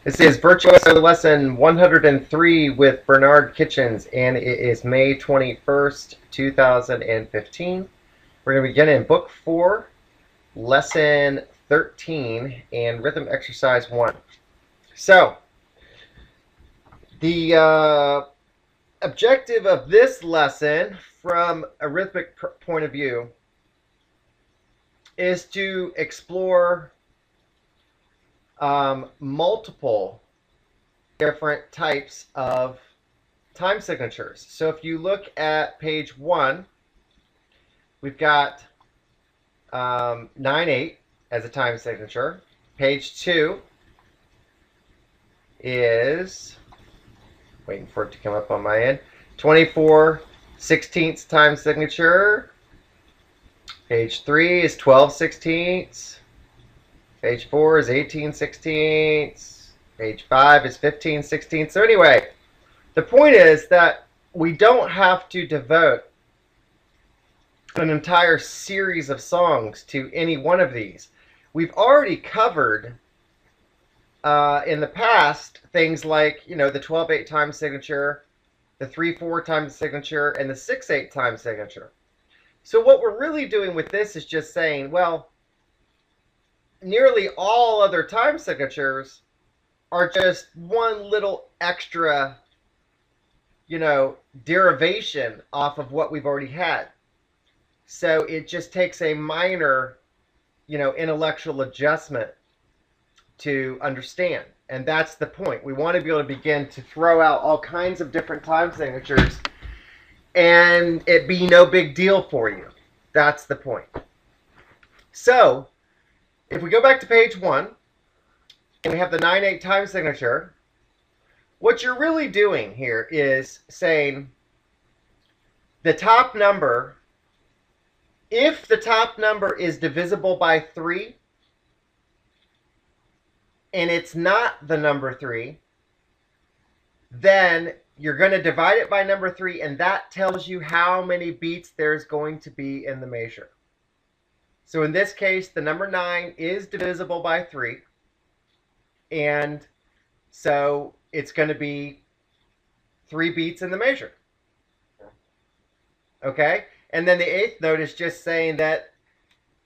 This is Virtuoso lesson 103 with Bernard Kitchens, and it is May 21st, 2015. We're going to begin in Book 4, Lesson 13, and Rhythm Exercise 1. So, the objective of this lesson from a rhythmic point of view is to explore multiple different types of time signatures. So if you look at page 1, we've got 9/8 as a time signature. Page 2 is, waiting for it to come up on my end, 24/16 time signature. Page 3 is 12/16. Page 4 is 18/16. Page 5 is 15/16. So anyway, the point is that we don't have to devote an entire series of songs to any one of these. We've already covered in the past things like, the 12/8 time signature, the 3/4 time signature, and the 6/8 time signature. So what we're really doing with this is just saying, well, nearly all other time signatures are just one little extra, derivation off of what we've already had. So it just takes a minor, intellectual adjustment to understand. And that's the point. We want to be able to begin to throw out all kinds of different time signatures and it be no big deal for you. That's the point. So if we go back to page 1 and we have the 9/8 time signature, what you're really doing here is saying the top number, if the top number is divisible by 3 and it's not the number 3, then you're going to divide it by number 3, and that tells you how many beats there's going to be in the measure. So in this case, the number 9 is divisible by 3. And so it's going to be 3 beats in the measure. Okay? And then the 8th note is just saying that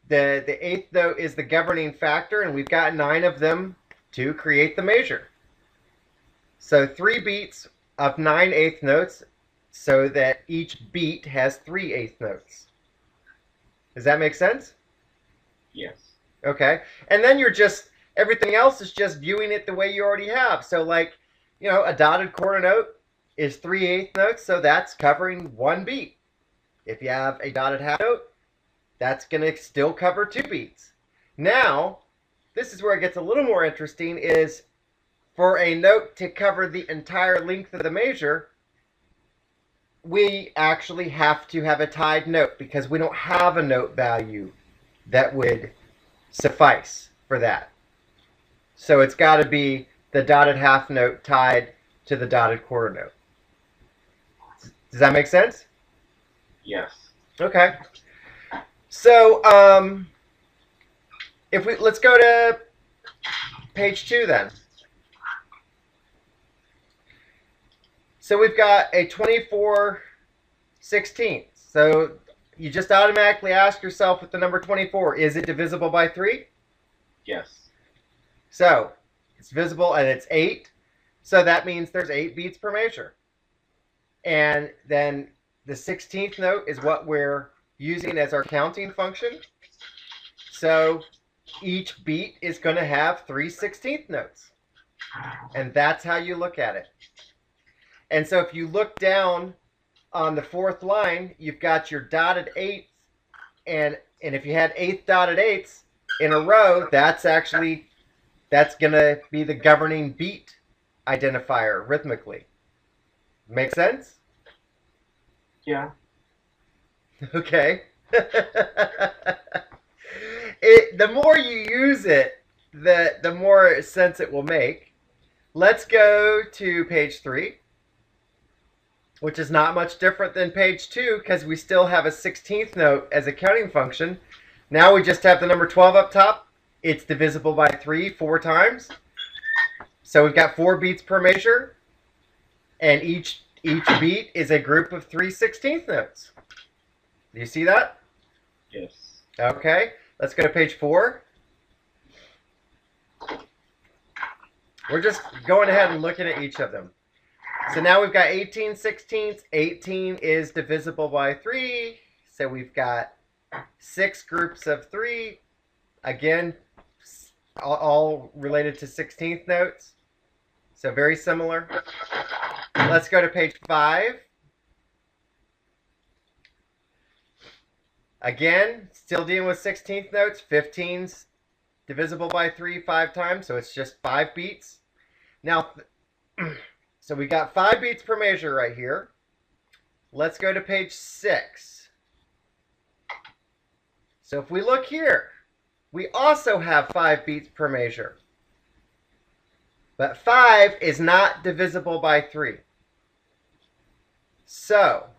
the 8th note is the governing factor, and we've got 9 of them to create the measure. So 3 beats of 9/8 notes, so that each beat has 3/8 notes. Does that make sense? Yes. Okay. And then everything else is just viewing it the way you already have. So like, a dotted quarter note is 3/8 notes, so that's covering 1 beat. If you have a dotted half note, that's going to still cover 2 beats. Now, this is where it gets a little more interesting, is for a note to cover the entire length of the measure, we actually have to have a tied note because we don't have a note value that would suffice for that. So it's got to be the dotted half note tied to the dotted quarter note. Does that make sense? Yes. Okay. So let's go to page 2 then. So we've got a 24/16. So you just automatically ask yourself with the number 24, is it divisible by 3? Yes. So it's divisible and it's 8. So that means there's 8 beats per measure. And then the 16th note is what we're using as our counting function. So each beat is going to have 3/16 notes. And that's how you look at it. And so if you look down on the 4th line, you've got your dotted 8th, and if you had 8 dotted 8s in a row, that's going to be the governing beat identifier rhythmically. Make sense? Yeah. Okay. The more you use it, the more sense it will make. Let's go to page 3. Which is not much different than page 2 because we still have a 16th note as a counting function. Now we just have the number 12 up top. It's divisible by 3 4 times. So we've got 4 beats per measure, and each beat is a group of 3/16 notes. Do you see that? Yes. Okay, let's go to page 4. We're just going ahead and looking at each of them. So now we've got 18/16. 18 is divisible by 3. So we've got 6 groups of 3. Again, all related to 16th notes. So very similar. Let's go to page 5. Again, still dealing with 16th notes. 15's divisible by 3 5 times, so it's just 5 beats. Now, so we got 5 beats per measure right here. Let's go to page 6. So if we look here, we also have 5 beats per measure. But 5 is not divisible by 3. So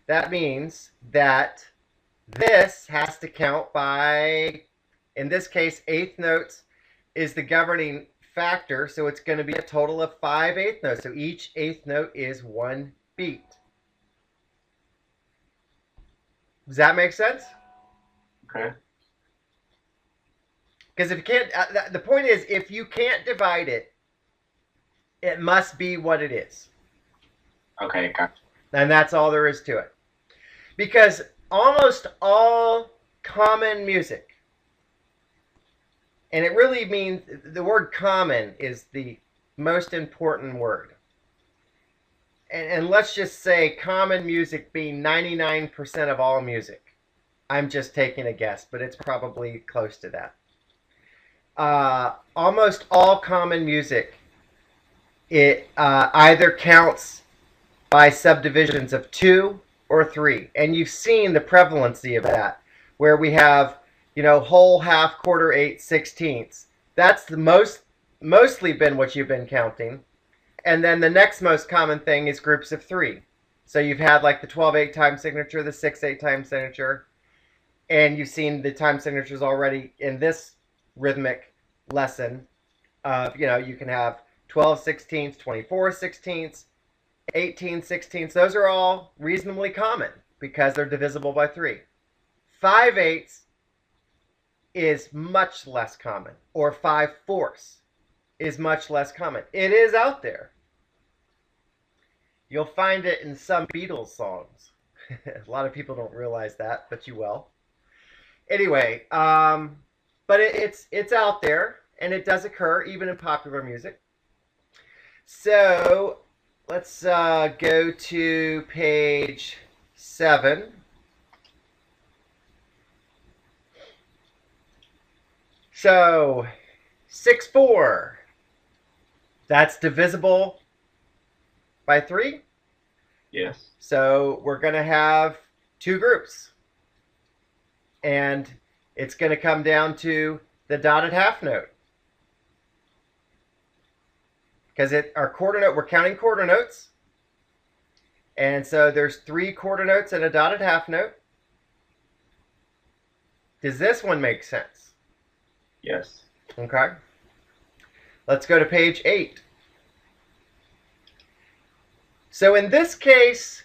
that means that this has to count by, in this case, 8th notes is the governing factor, so it's going to be a total of 5 8th notes. So each 8th note is 1 beat. Does that make sense? Okay. Because if you can't, the point is, if you can't divide it, it must be what it is. Okay, gotcha. And that's all there is to it. Because almost all common music, and it really means, the word common is the most important word. And let's just say common music being 99% of all music. I'm just taking a guess, but it's probably close to that. Almost all common music, it either counts by subdivisions of 2 or 3. And you've seen the prevalency of that, where we have, whole, half, quarter, 8, 16ths. That's the mostly been what you've been counting. And then the next most common thing is groups of 3. So you've had like the 12/8 time signature, the 6/8 time signature, and you've seen the time signatures already in this rhythmic lesson. You can have 12/16, 24/16, 18/16. Those are all reasonably common because they're divisible by 3. 5/8 is much less common, or 5/4 is much less common. It is out there. You'll find it in some Beatles songs. A lot of people don't realize that, but you will. Anyway, but it's out there, and it does occur even in popular music. So let's go to page 7. So 6/4, that's divisible by 3. Yes. So we're going to have 2 groups. And it's going to come down to the dotted half note. Because our quarter note, we're counting quarter notes. And so there's 3 quarter notes and a dotted half note. Does this one make sense? Yes. Okay. Let's go to page 8. So in this case,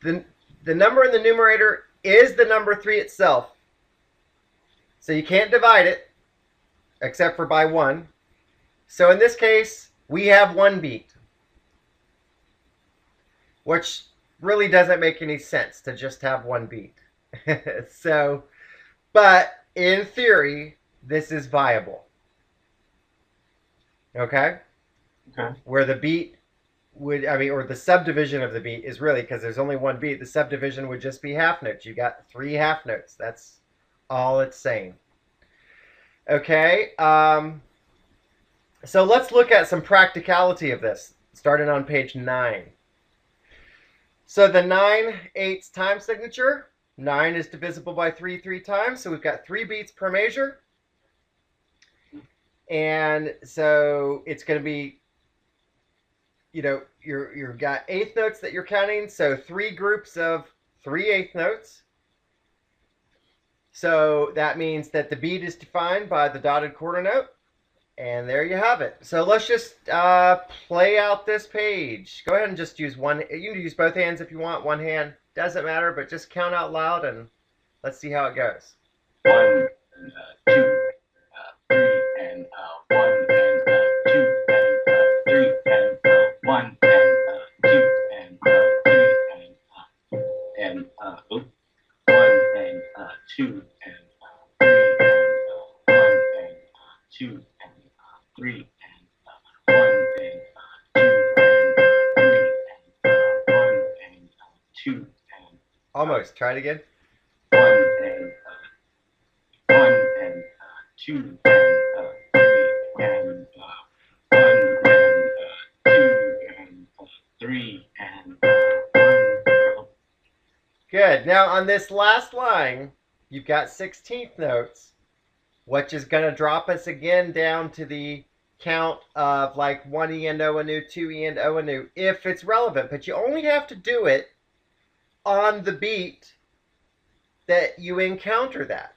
the number in the numerator is the number 3 itself. So you can't divide it, except for by 1. So in this case, we have 1 beat, which really doesn't make any sense to just have 1 beat. But in theory, this is viable. Okay? Okay. Where the beat or the subdivision of the beat is really, because there's only 1 beat, the subdivision would just be half notes. You got 3 half notes. That's all it's saying. Okay, so let's look at some practicality of this, starting on page 9. So the 9/8 time signature, 9 is divisible by 3 3 times, so we've got 3 beats per measure. And so it's going to be, you've got 8th notes that you're counting, so 3 groups of 3 8th notes. So that means that the beat is defined by the dotted quarter note, And there you have it. So let's just play out this page. Go ahead and just use one. You can use both hands if you want. One hand doesn't matter, but just count out loud and let's see how it goes. 1 and 2, 3 and 1 and 2 and 3 and 1 and 2 and 3 and 1 and 2 and 3 and 1 and 2 and 3 and 1 and 2 and Almost. Try it again. 1 and 2 and 3 and 1 and 2 and 3 and 1. Good. Now on this last line, you've got 16th notes, which is going to drop us again down to the count of like 1 E and O anew, 2 E and O anew, if it's relevant. But you only have to do it on the beat that you encounter that.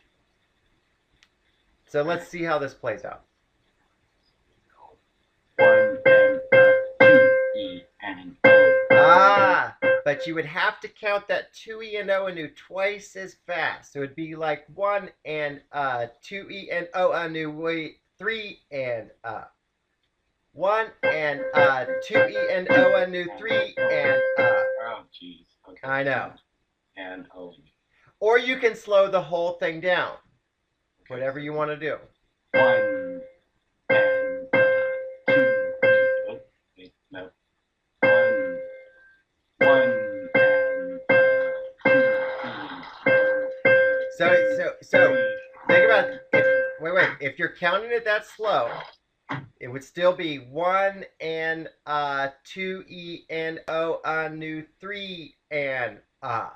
So let's see how this plays out. 1 and 2 E and O. But you would have to count that 2 E and O anew twice as fast. So it'd be like 1 and 2 E and O anew, wait, 3 and 1 and 2 E and O anew, 3 and Oh, jeez. Okay. I know. And O. Or you can slow the whole thing down. Whatever you want to do. 1 and 2 E. Oh, wait, no. 1 and 2 E. So think about if you're counting it that slow, it would still be 1 and 2 E and O anew, 3 and 1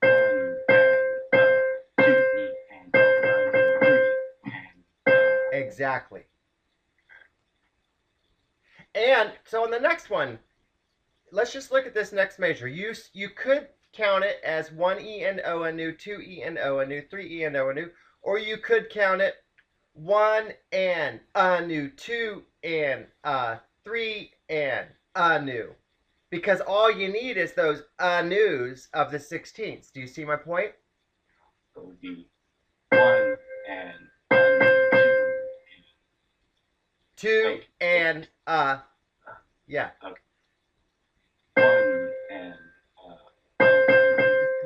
and 2 E and O 3 and Exactly. And so on the next one, let's just look at this next measure. You could count it as 1 E and O anew, 2 E and O anew, 3 E and O anew, or you could count it 1 and anew, 2 and 3 and anew. Because all you need is those anews of the 16ths. Do you see my point? So it would be 1 and anew, 2 and yeah. Okay. 1 and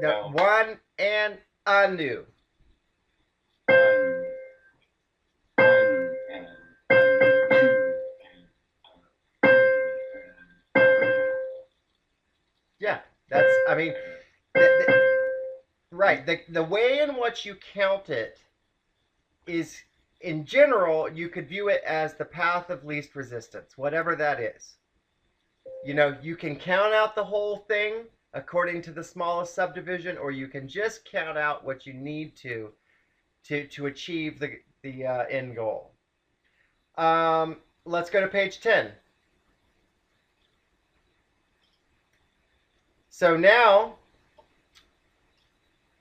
No, 1 and anew. 1 and 2 and Yeah, that's, I mean, right. The way in which you count it is, in general, you could view it as the path of least resistance, whatever that is. You know, you can count out the whole thing according to the smallest subdivision, or you can just count out what you need to achieve the end goal. Let's go to page 10. So now,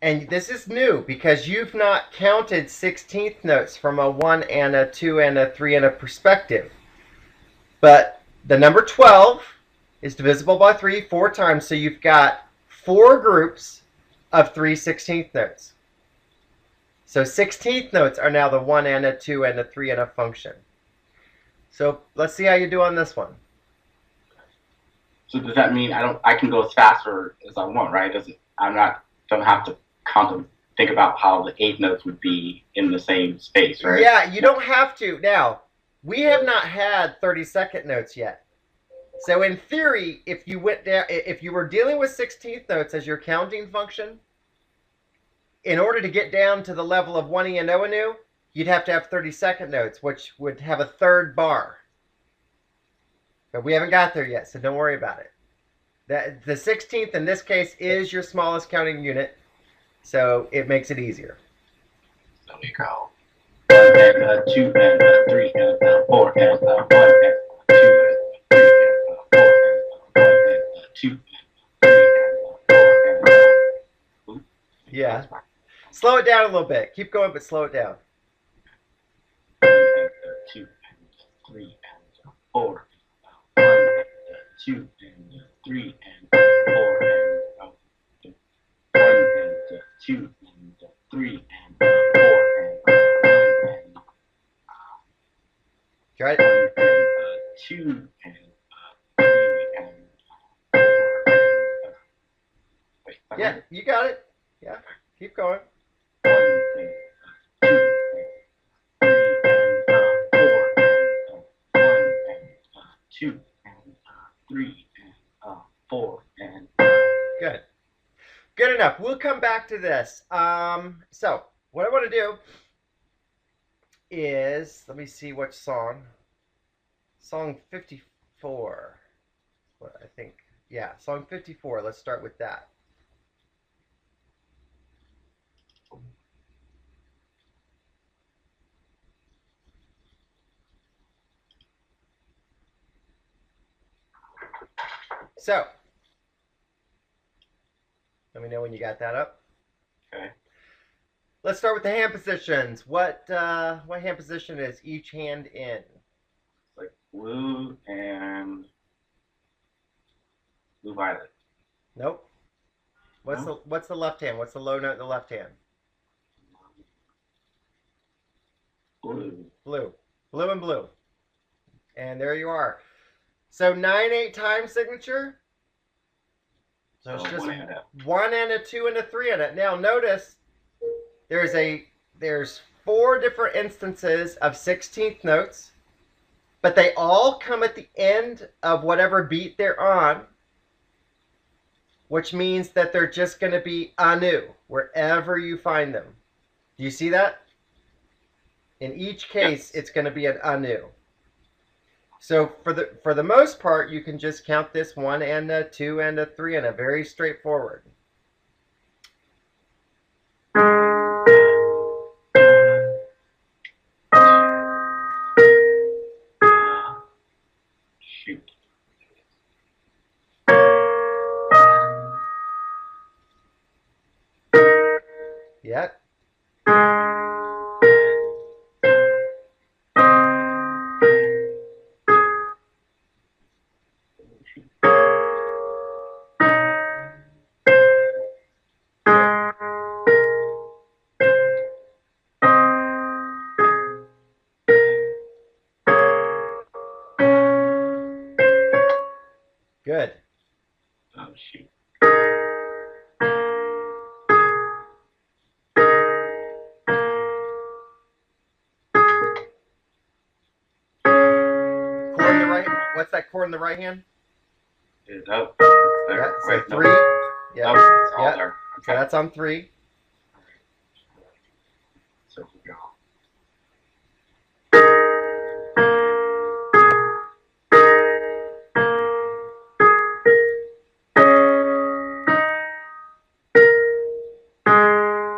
and this is new because you've not counted 16th notes from a 1 and a 2 and a 3 and a perspective. But the number 12 is divisible by 3 4 times, so you've got 4 groups of 3 16th notes. So 16th notes are now the 1 and a 2 and a 3 and a function. So let's see how you do on this one. So does that mean I can go as fast or as I want, right? Don't have to think about how the 8 notes would be in the same space, right? Yeah, you don't have to. Now, we have not had 32nd notes yet. So in theory, if you were dealing with 16th notes as your counting function, in order to get down to the level of 1 E and O anew, you'd have to have 32nd notes, which would have a third bar. But we haven't got there yet, so don't worry about it. The 16th in this case is your smallest counting unit, so it makes it easier. So we go 1 and 2 and 3 and 4 and 1 and 2 and 3 and 4 and 1 and 2 and 3 and 4 and yeah. Slow it down a little bit. Keep going, but slow it down. 1 and 2 3 and 4. 1 and 2 and 3 and 4 and 1 and 2 and 3 and 4 and 1 and Got it? 1 and 2 and 3 and 4 and wait. Yeah, you got it. Yeah, keep going. 1 and 2 and 3 and 4 and 1 and 2 and 3 and 4 and Good. Good enough. We'll come back to this. So what I want to do is, let me see which song. Song 54. What I think. Yeah, song 54. Let's start with that. So, let me know when you got that up. Okay. Let's start with the hand positions. What hand position is each hand in? Like blue and blue violet. Nope. What's the left hand? What's the low note in the left hand? Blue. Blue. Blue and blue. And there you are. So 9/8 time signature. So it's just 1 and a 2 and a 3 in it. Now notice there's 4 different instances of 16th notes, but they all come at the end of whatever beat they're on, which means that they're just going to be anew wherever you find them. Do you see that? In each case, it's going to be an anew. So for the most part, you can just count this 1 and a 2 and a 3 and a very straightforward. Shoot. Yeah. Good. Oh, shoot. Chord in the right. What's that chord in the right hand? It's up. It's there. Yeah, so Wait, 3. No. Yeah. Nope, it's all Yeah. there. So that's on 3. So we go.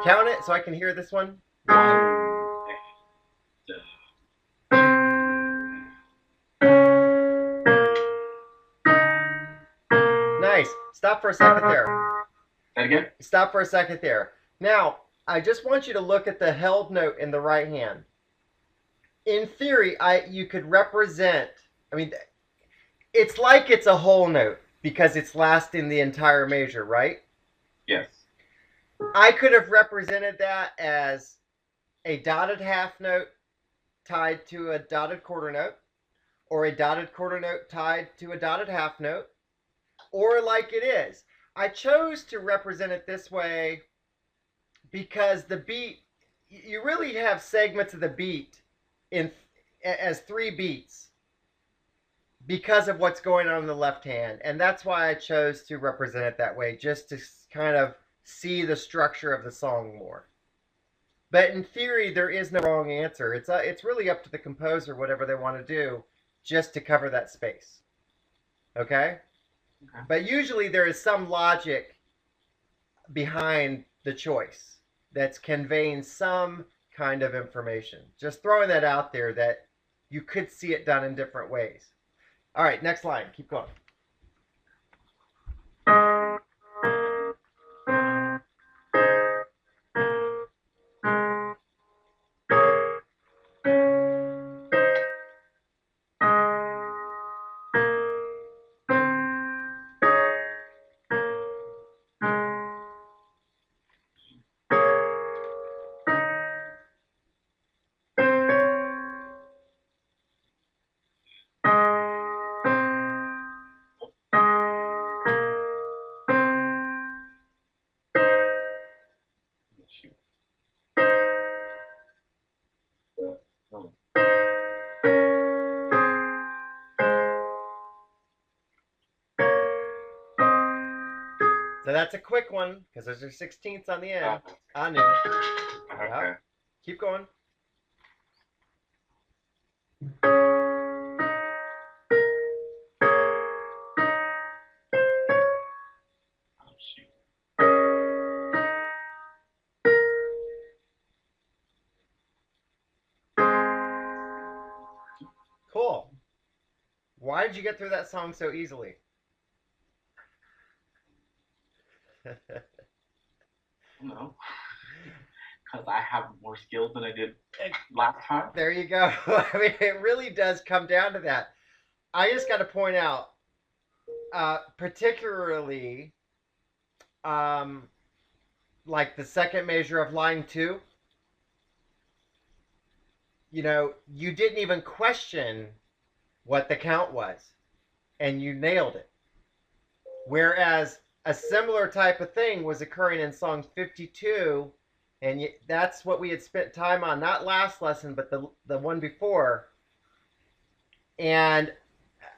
Count it so I can hear this one. 1 Nice. Stop for a second there. That again? Stop for a second there. Now, I just want you to look at the held note in the right hand. In theory, you could represent, I mean, it's like it's a whole note because it's last in the entire measure, right? Yes. I could have represented that as a dotted half note tied to a dotted quarter note, or a dotted quarter note tied to a dotted half note, or like it is. I chose to represent it this way because the beat, you really have segments of the beat as 3 beats because of what's going on in the left hand. And that's why I chose to represent it that way, just to kind of see the structure of the song more. But in theory, there is no wrong answer. It's really up to the composer, whatever they want to do, just to cover that space. Okay? But usually there is some logic behind the choice that's conveying some kind of information. Just throwing that out there that you could see it done in different ways. All right, next line. Keep going. But that's a quick one because those are 16ths on the end. I knew. Okay. Yeah. Keep going. Oh, shoot. Cool. Why did you get through that song so easily? No. Because I have more skills than I did last time. There you go. I mean, it really does come down to that. I just got to point out, particularly, like the second measure of line 2, you know, you didn't even question what the count was, and you nailed it. Whereas a similar type of thing was occurring in song 52, and that's what we had spent time on, not last lesson, but the one before. And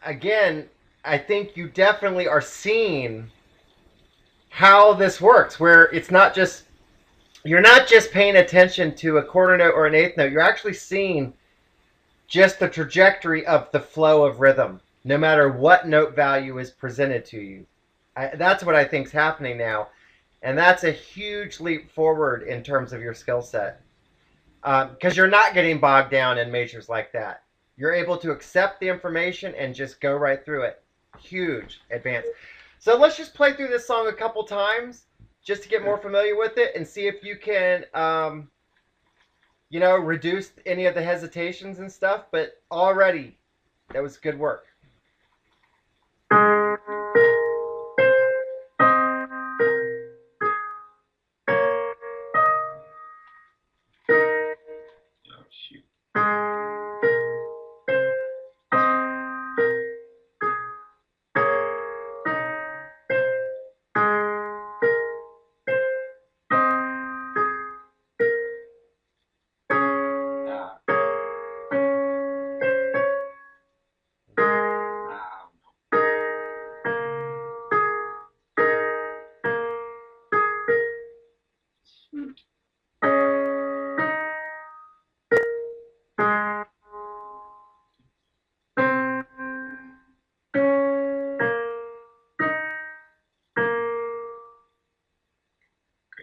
again, I think you definitely are seeing how this works, where it's not just, you're not just paying attention to a quarter note or an eighth note, you're actually seeing just the trajectory of the flow of rhythm, no matter what note value is presented to you. That's what I think is happening now. And that's a huge leap forward in terms of your skill set. Because you're not getting bogged down in measures like that. You're able to accept the information and just go right through it. Huge advance. So let's just play through this song a couple times just to get more familiar with it and see if you can, you know, reduce any of the hesitations and stuff. But already, that was good work. Oh, shoot.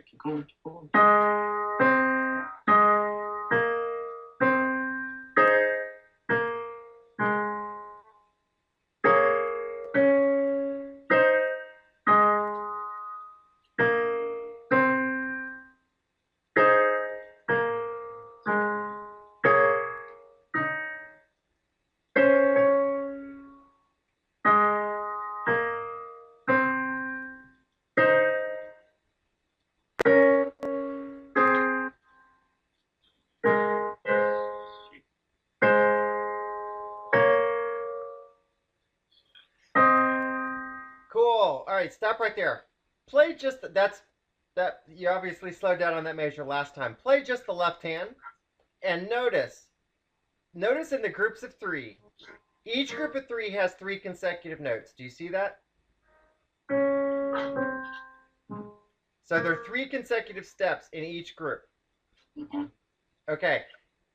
Keep going, keep going. Cool. All right, stop right there. Play just that. You obviously slowed down on that measure last time. Play just the left hand, and notice in the groups of 3, each group of 3 has 3 consecutive notes. Do you see that? So there are 3 consecutive steps in each group. Okay.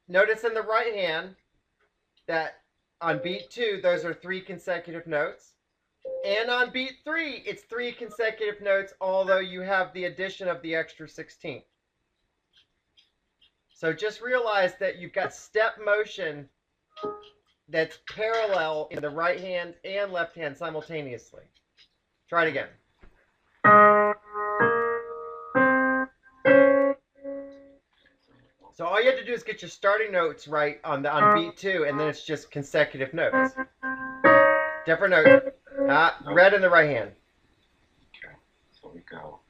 Notice in the right hand that on beat 2, those are 3 consecutive notes. And on beat 3, it's 3 consecutive notes, although you have the addition of the extra 16th. So just realize that you've got step motion that's parallel in the right hand and left hand simultaneously. Try it again. So all you have to do is get your starting notes right on beat 2, and then it's just consecutive notes. Different note. Red in the right hand. Okay, so we go.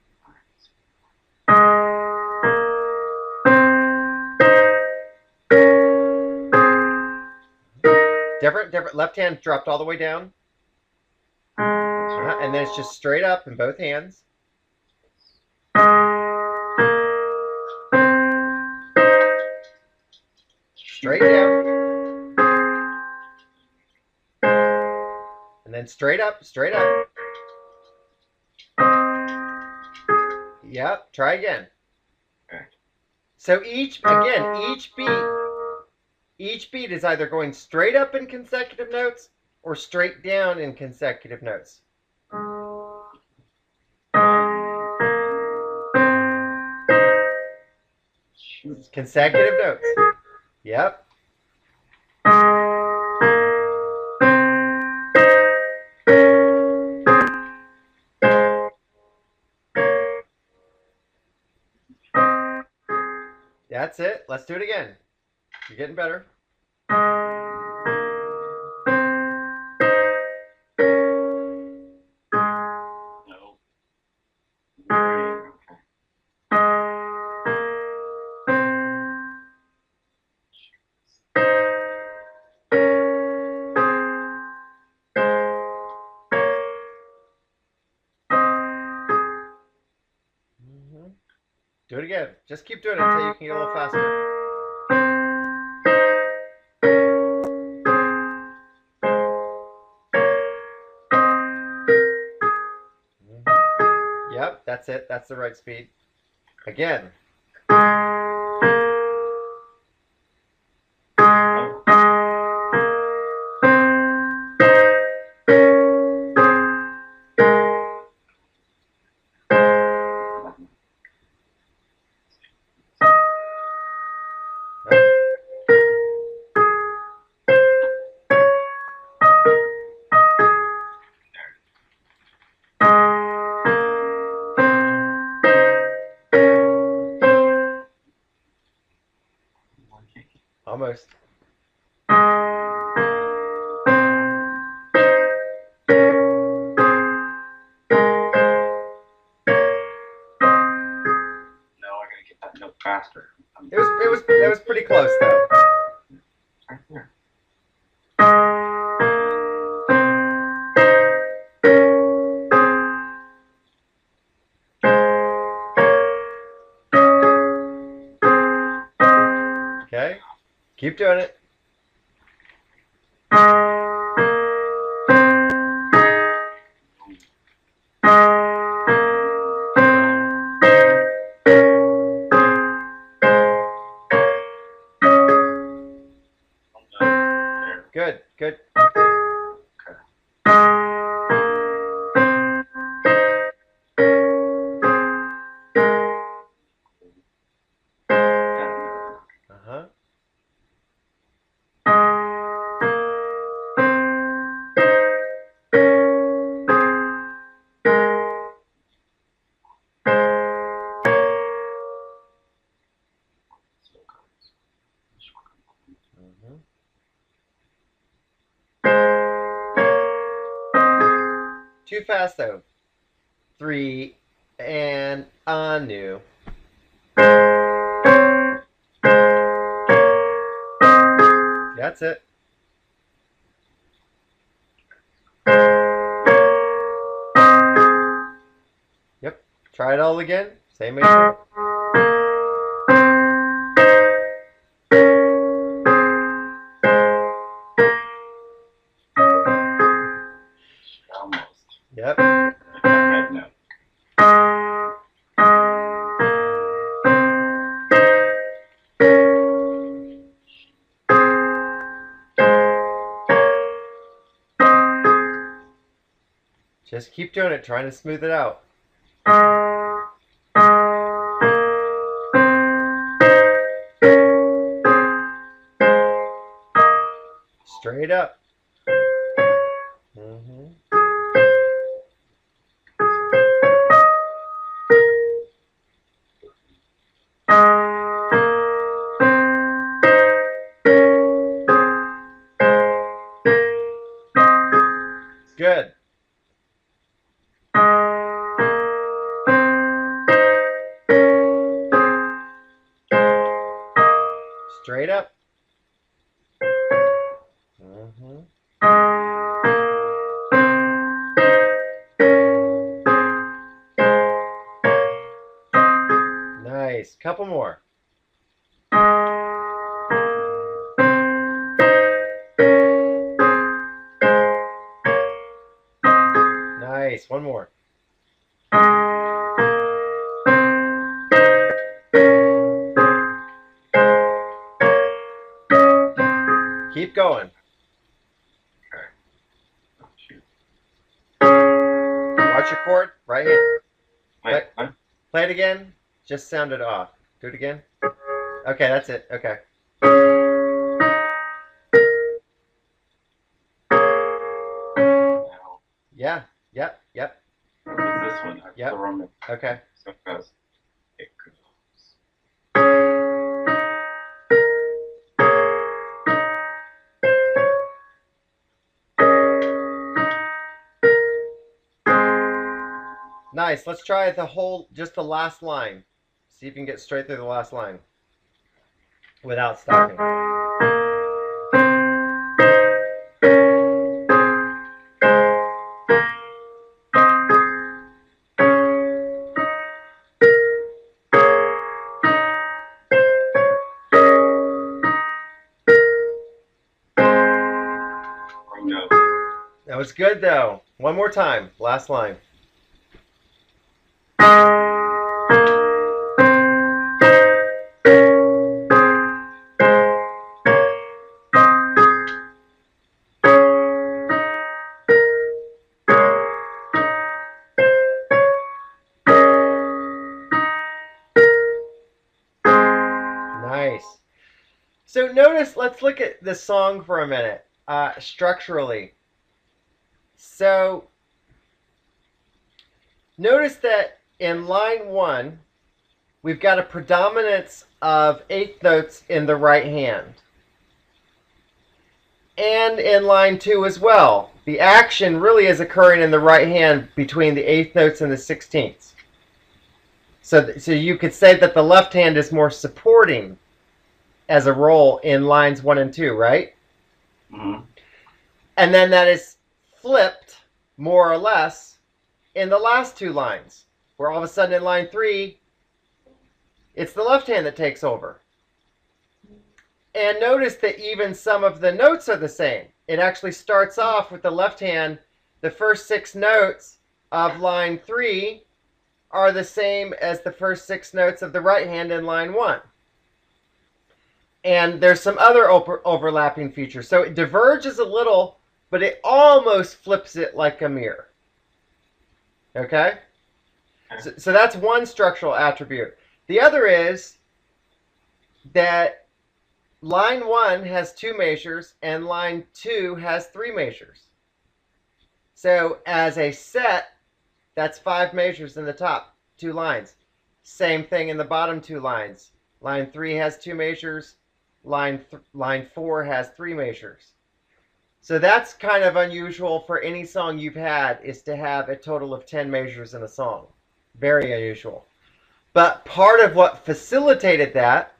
Different. Left hand dropped all the way down. And then it's just straight up in both hands. Straight down. And then straight up, straight up. Yep. Try again. Okay. So each beat is either going straight up in consecutive notes or straight down in consecutive notes. Consecutive notes. Yep. That's it. Let's do it again. You're getting better. No. Okay. Do it again. Just keep doing it until you can get a little faster. Yep, that's it. That's the right speed. Again. Almost. No faster. That was pretty close though. Right there. Okay. Keep doing it. Good, good. Uh-huh. Too fast though. 3 and on new. That's it. Yep. Try it all again. Same measure. Almost. Yep. Red note. Just keep doing it, trying to smooth it out. Straight up. Good. Straight up. Nice. Couple more. Nice. One more. going. Okay. Oh, shoot. Watch your chord, right hand. Wait, what? Play it again. Just sounded off. Do it again. Okay, that's it. Okay. Now, Yeah. Yep. Yep. what was this one? Yep. The Roman. Okay. So it goes. It goes. Nice. Let's try just the last line. See if you can get straight through the last line without stopping. Oh no. That was good though. One more time. Last line. Nice. So notice, let's look at the song for a minute, structurally. So notice that in line 1, we've got a predominance of eighth notes in the right hand. And in line 2 as well. The action really is occurring in the right hand between the eighth notes and the 16ths. So you could say that the left hand is more supporting as a role in lines 1 and 2, right? Mm-hmm. And then that is flipped, more or less, in the last 2 lines, where all of a sudden in line 3, it's the left hand that takes over. And notice that even some of the notes are the same. It actually starts off with the left hand. The first 6 notes of line 3 are the same as the first 6 notes of the right hand in line 1. And there's some other overlapping features. So it diverges a little, but it almost flips it like a mirror. Okay? So that's one structural attribute. The other is that line 1 has 2 measures and line 2 has 3 measures. So as a set, that's 5 measures in the top 2 lines. Same thing in the bottom 2 lines. Line 3 has 2 measures. Line 4 has 3 measures. So that's kind of unusual for any song you've had, is to have a total of 10 measures in a song. Very unusual. But part of what facilitated that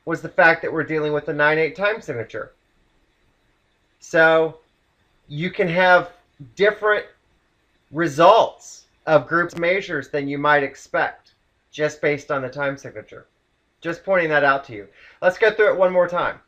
was the fact that we're dealing with the 9/8 time signature. So you can have different results of groups measures than you might expect just based on the time signature. Just pointing that out to you. Let's go through it one more time.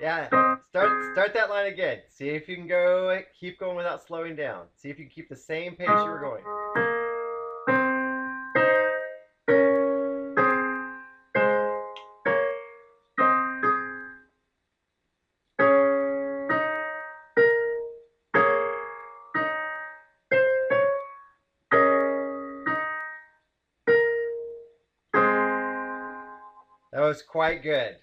Yeah, start that line again. See if you can keep going without slowing down. See if you can keep the same pace you were going. That was quite good.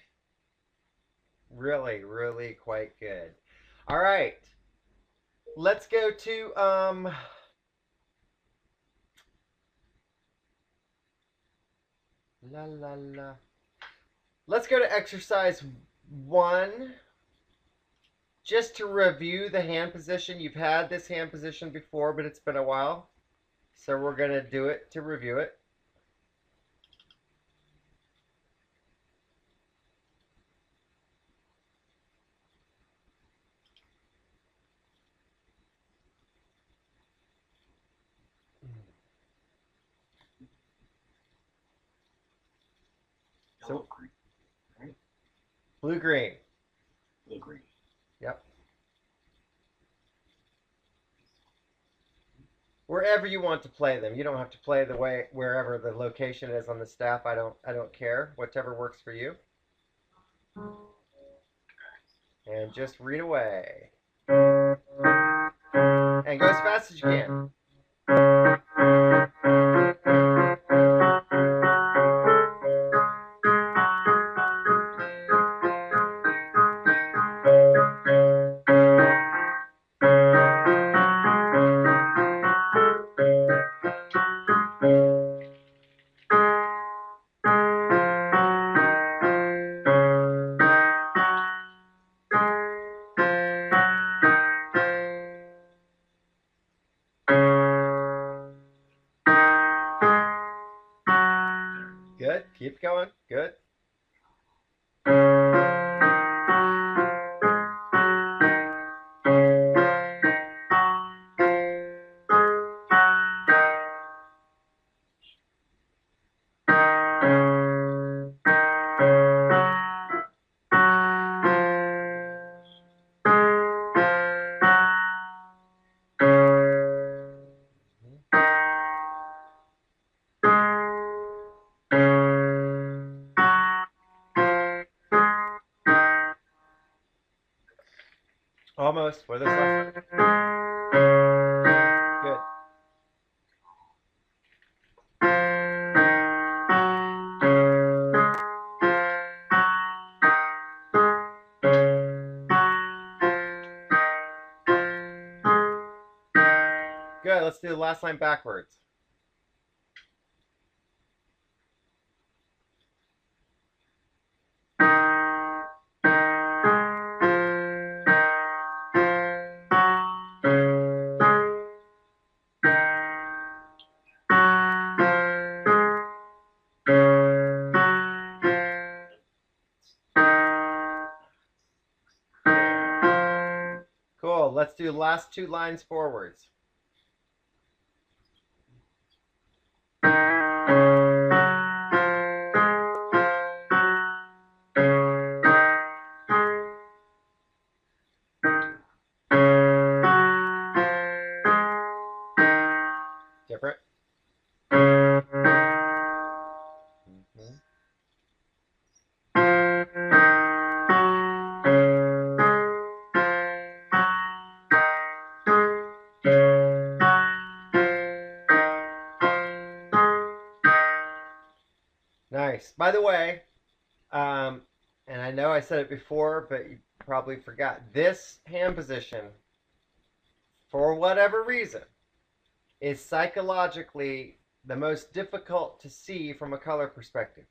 Really, really quite good. All right. Let's go to la la la. Let's go to exercise 1. Just to review the hand position. You've had this hand position before, but it's been a while. So we're going to do it to review it. Yellow, green, right? Blue, green. Blue, green. Yep. Wherever you want to play them. You don't have to play the way wherever the location is on the staff. I don't care. Whatever works for you. And just read away. And go as fast as you can. Good. Keep going. Good. Almost. For this last one. Good. Good. Let's do the last line backwards. Cool. Let's do the last 2 lines forwards. Different. Nice. By the way, and I know I said it before, but you probably forgot. This hand position, for whatever reason, is psychologically the most difficult to see from a color perspective.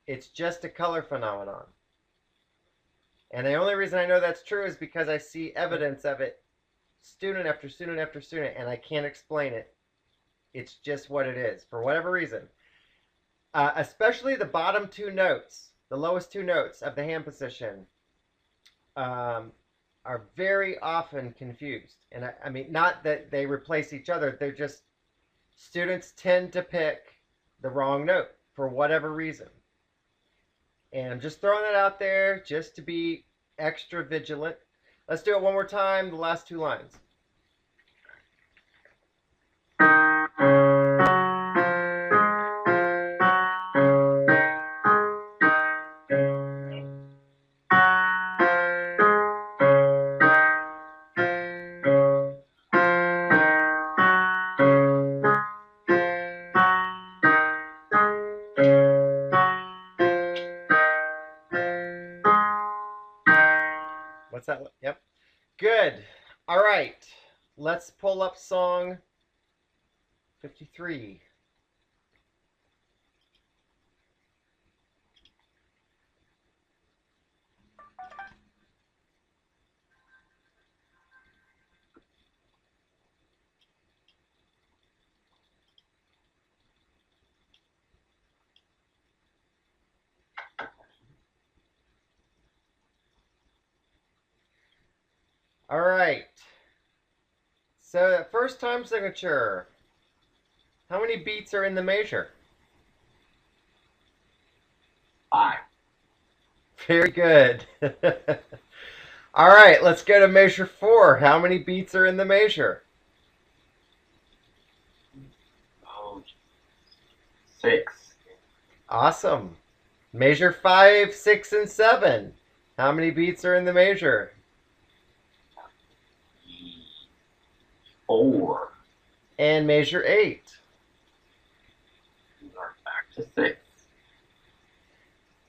It's just a color phenomenon. And the only reason I know that's true is because I see evidence of it student after student after student, and I can't explain it. It's just what it is, for whatever reason. Especially the bottom 2 notes, the lowest 2 notes of the hand position, are very often confused. And I mean, not that they replace each other, they're just, students tend to pick the wrong note for whatever reason. And I'm just throwing that out there just to be extra vigilant. Let's do it one more time, the last 2 lines. let's pull up song 53. All right. So first time signature. How many beats are in the measure? 5. Very good. All right, let's go to measure 4. How many beats are in the measure? Oh, 6. Awesome. Measure 5, 6, and 7. How many beats are in the measure? 4. And measure 8. We are back to 6.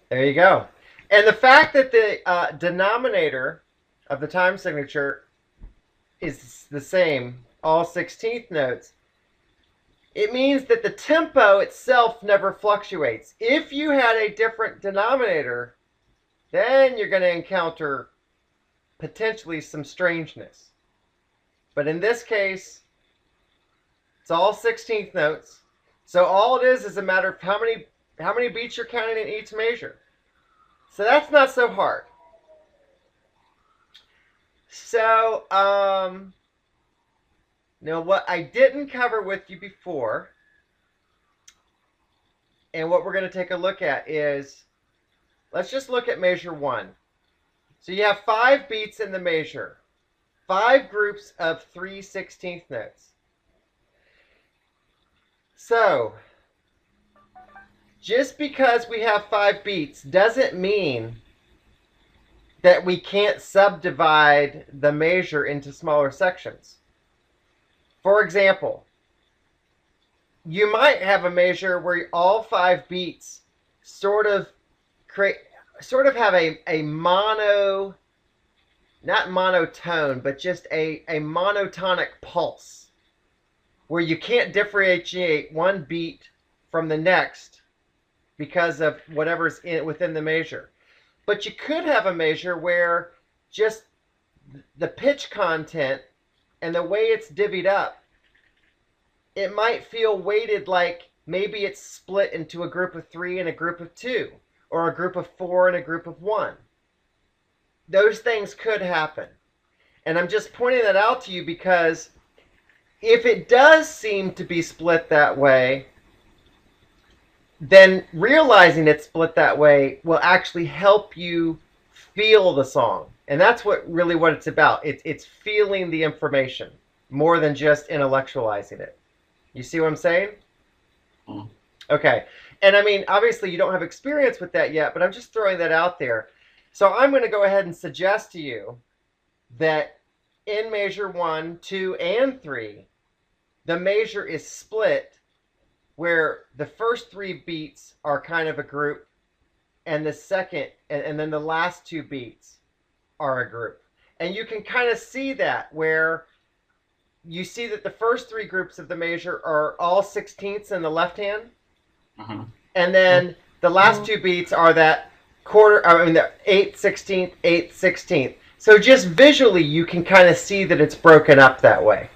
There you go. And the fact that the denominator of the time signature is the same, all 16th notes, it means that the tempo itself never fluctuates. If you had a different denominator, then you're going to encounter potentially some strangeness. But in this case, it's all 16th notes. So all it is a matter of how many beats you're counting in each measure. So that's not so hard. So, now what I didn't cover with you before, and what we're going to take a look at is, let's just look at measure 1. So you have 5 beats in the measure, 5 groups of 3 16th notes. So, just because we have 5 beats doesn't mean that we can't subdivide the measure into smaller sections. For example, you might have a measure where all 5 beats sort of have a mono, not monotone, but just a monotonic pulse, where you can't differentiate one beat from the next because of whatever's within the measure. But you could have a measure where just the pitch content and the way it's divvied up, it might feel weighted like maybe it's split into a group of 3 and a group of 2, or a group of 4 and a group of 1. Those things could happen. And I'm just pointing that out to you because if it does seem to be split that way, then realizing it's split that way will actually help you feel the song. And that's what it's about. It's feeling the information more than just intellectualizing it. You see what I'm saying? Mm. Okay. And I mean, obviously you don't have experience with that yet, but I'm just throwing that out there. So I'm going to go ahead and suggest to you that in measure 1, 2, and 3, the measure is split where the first 3 beats are kind of a group, and the second, and then the last 2 beats are a group. And you can kind of see that where you see that the first 3 groups of the measure are all 16ths in the left hand. Mm-hmm. And then the last 2 beats are that the 8th, 16th, 8th, 16th. So just visually, you can kind of see that it's broken up that way.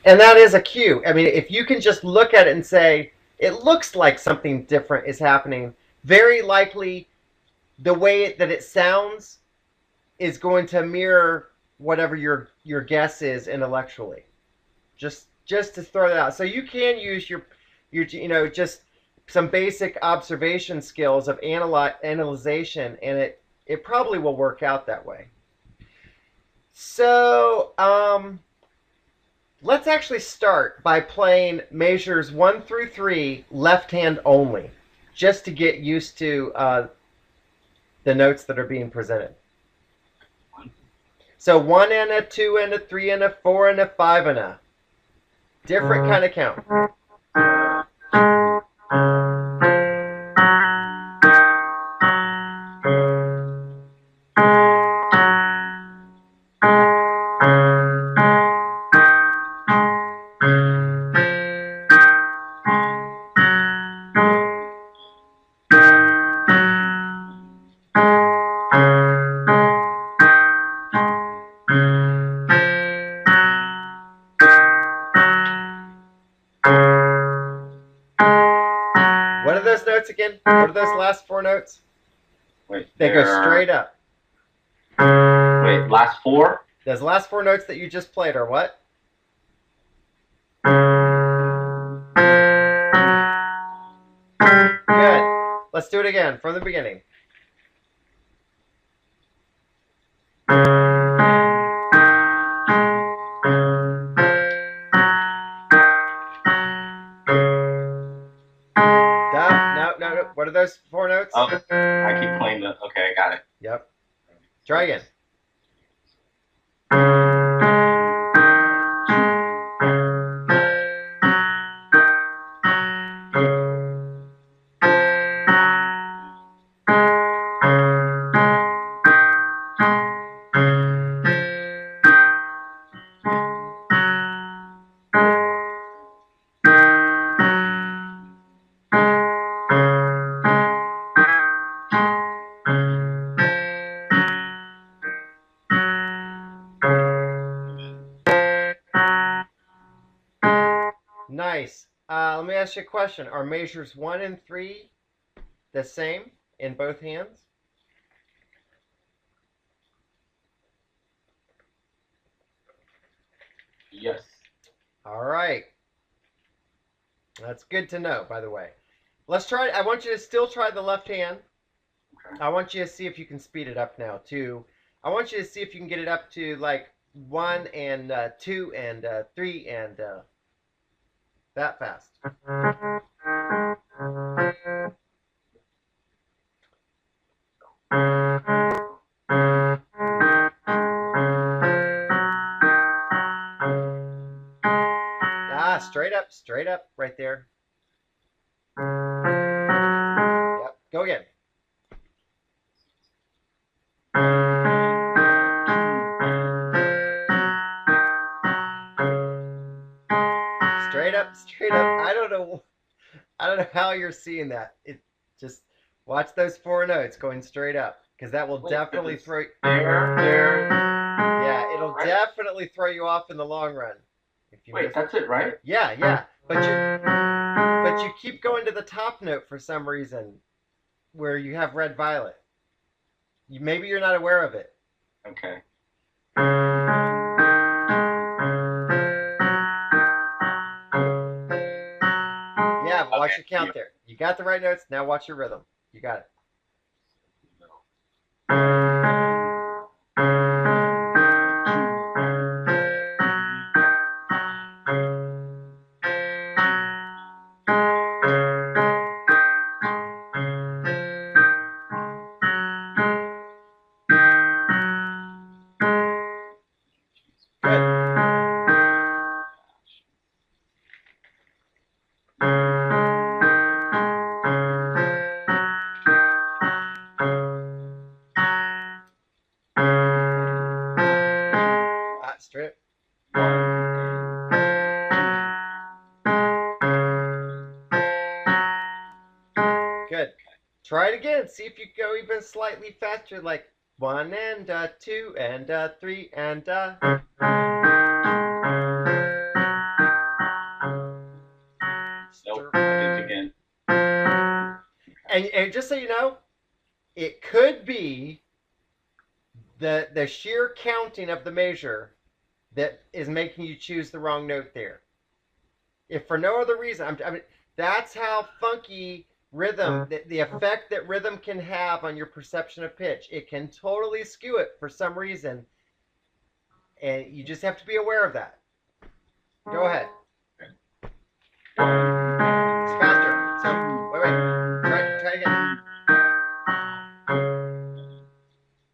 And that is a cue. I mean, if you can just look at it and say, it looks like something different is happening, very likely the way that it sounds is going to mirror whatever your guess is intellectually. Just to throw that out. So you can use your just some basic observation skills of analyzation, and it probably will work out that way. So let's actually start by playing measures 1 through 3 left hand only, just to get used to the notes that are being presented. So 1 and a 2 and a 3 and a 4 and a 5 and a different kind of count. What are those notes again? What are those last 4 notes? Wait, They go straight up. Wait, last 4? Those last 4 notes that you just played are what? Good. Let's do it again from the beginning. No. What are those 4 notes? Oh, I keep playing the. Okay, I got it. Yep. Try again. Nice. Let me ask you a question. Are measures 1 and 3 the same in both hands? Yes. All right. That's good to know, by the way. Let's try. I want you to still try the left hand. Okay. I want you to see if you can speed it up now, too. I want you to see if you can get it up to like 1 and 2 and 3 and that fast. Straight up, right there. Yep, go again. Straight up. I don't know how you're seeing that. It just watch those 4 notes going straight up, because that will definitely throw. There. Yeah, it'll right? definitely throw you off in the long run. If you Wait, that's it, right? Yeah. But you keep going to the top note for some reason, where you have red violet. Maybe you're not aware of it. Okay. Yeah, but watch Okay, your count there. You got the right notes. Now watch your rhythm. You got it. Straight up. Good. Try it again. See if you go even slightly faster, like 1 and 2 and 3 and. Nope, I did it again. And just so you know, it could be the sheer counting of the measure that is making you choose the wrong note there. If for no other reason, I mean, that's how funky rhythm, the effect that rhythm can have on your perception of pitch. It can totally skew it for some reason, and you just have to be aware of that. Go ahead. It's faster. So wait. Try again.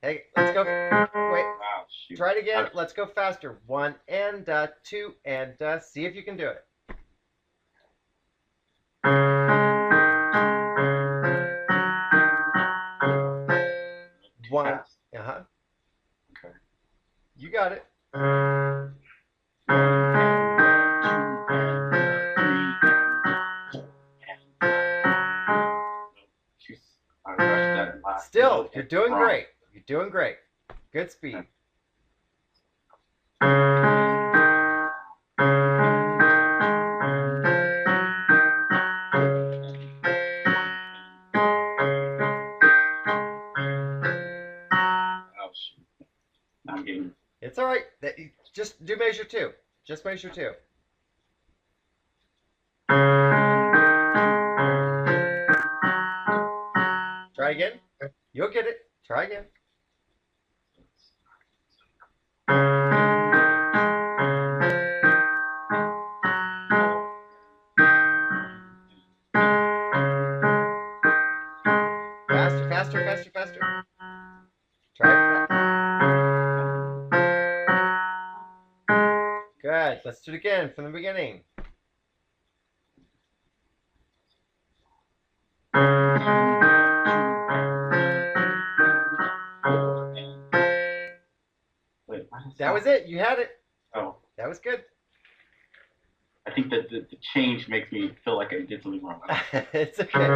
Hey, let's go. Wait. Wow, shoot. Try it again. Let's go faster. 1 and 2 and see if you can do it. One. Okay. You got it. Still, you're doing great. You're doing great. Good speed. just do measure 2. Just measure 2. Try again. You'll get it. Try again. Faster, faster, faster, faster. Try it. Good. Let's do it again from the beginning. Wait, that was it. You had it. Oh. That was good. I think that the change makes me feel like I did something wrong. It's okay.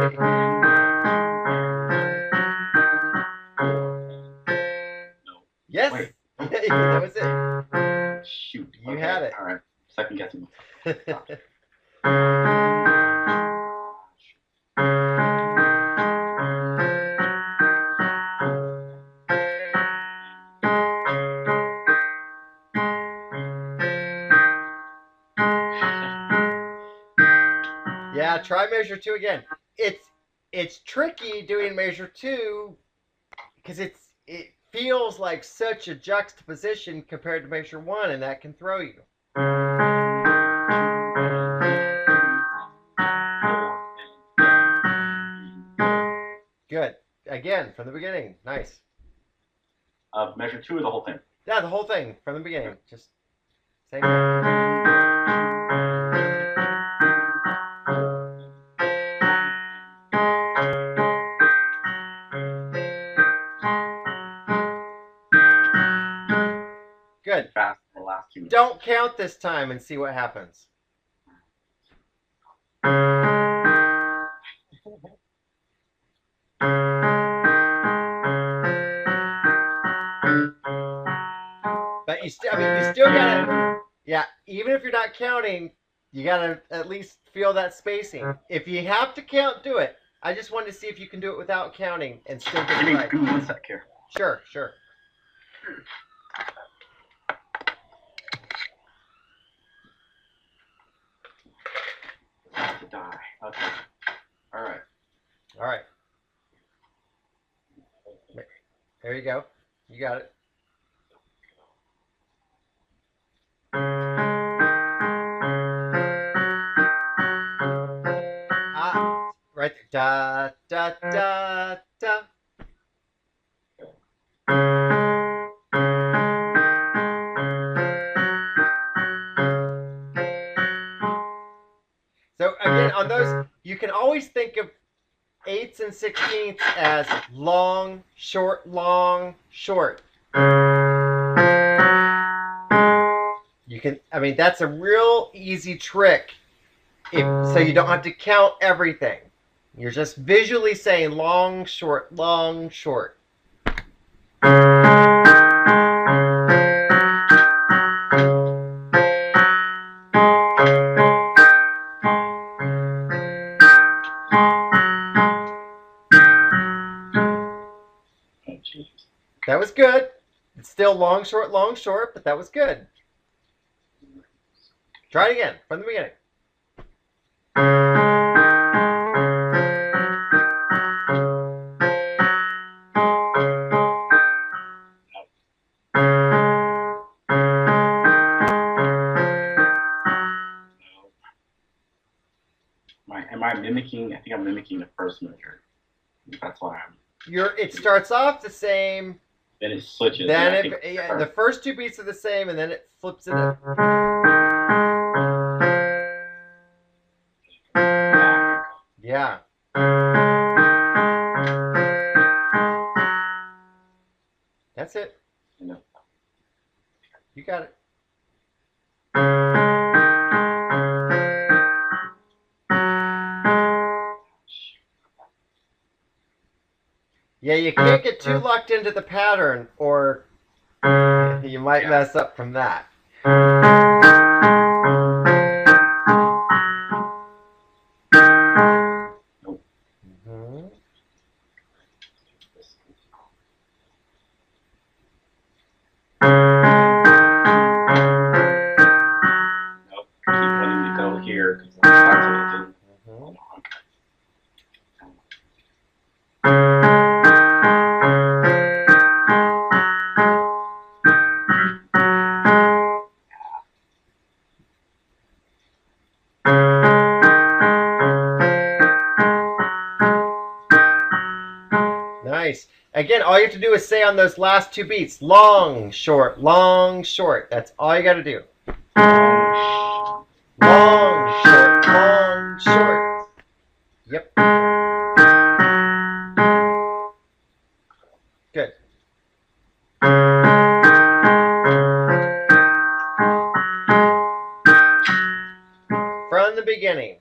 No. Yes. Wait. That was it. Shoot. You okay. had it. All right. Second guessing. Yeah, try measure 2 again. It's tricky doing measure 2 because it feels like such a juxtaposition compared to measure 1, and that can throw you. Good. Again, from the beginning. Nice. Measure 2 or the whole thing? Yeah, the whole thing from the beginning. Just same. Good. Fast for the last 2 minutes. Don't count this time and see what happens. But you still gotta, yeah, even if you're not counting, you gotta at least feel that spacing. If you have to count, do it. I just wanted to see if you can do it without counting and still get it right. Give me 1 sec here. Sure, sure. To die. Okay. All right. All right. There you go. You got it. Ah, right there. Da, da, da, da. So again, on those, you can always think of 8ths and 16ths as long, short, long, short. You can, I mean, that's a real easy trick so you don't have to count everything. You're just visually saying long, short, long, short. That was good. It's still long, short, but that was good. Try it again from the beginning. Am I mimicking? I think I'm mimicking the first measure. That's why I'm. It starts off the same. Then it switches. Then the first 2 beats are the same, and then it flips it up. Yeah. That's it. You got it. Yeah, you can't get too locked into the pattern, or you might mess up from that. Mm-hmm. Again, all you have to do is say on those last two beats, long, short, long, short. That's all you got to do. Long, short, long, short. Yep. Good. From the beginning.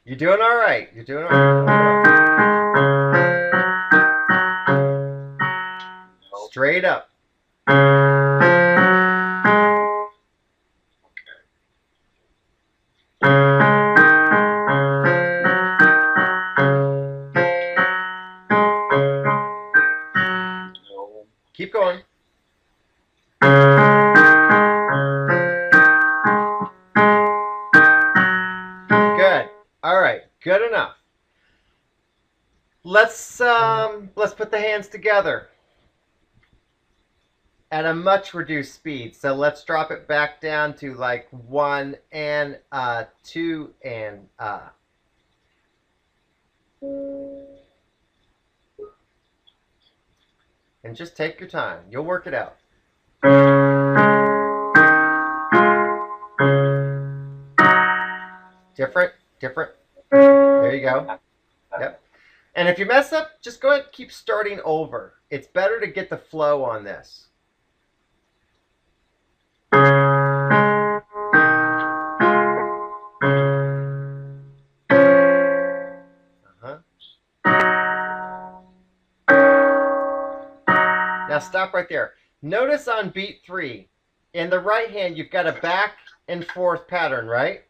You're doing all right. You're doing all right. Straight up. Keep going. Good. All right. Good enough. Let's put the hands together at a much reduced speed. So let's drop it back down to like 1 and 2 and and just take your time. You'll work it out. Different, different. There you go. Yep. And if you mess up, just go ahead and keep starting over. It's better to get the flow on this. Now stop right there. Notice on beat 3, in the right hand, you've got a back and forth pattern, right?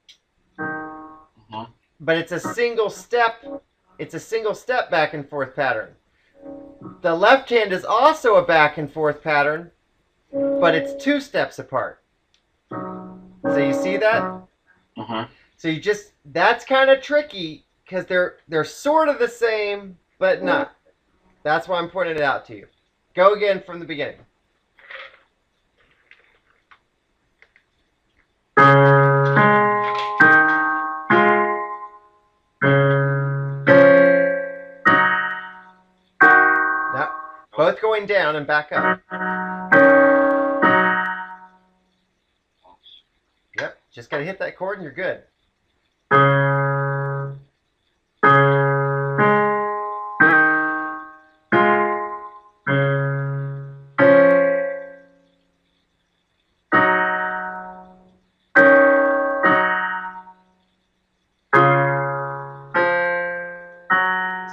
But it's a single step. It's a single step back and forth pattern. The left hand is also a back and forth pattern, but it's 2 steps apart. So you see that? So you just, that's kind of tricky because they're sort of the same, but not. That's why I'm pointing it out to you. Go again from the beginning. Now, both going down and back up. Yep, just got to hit that chord and you're good.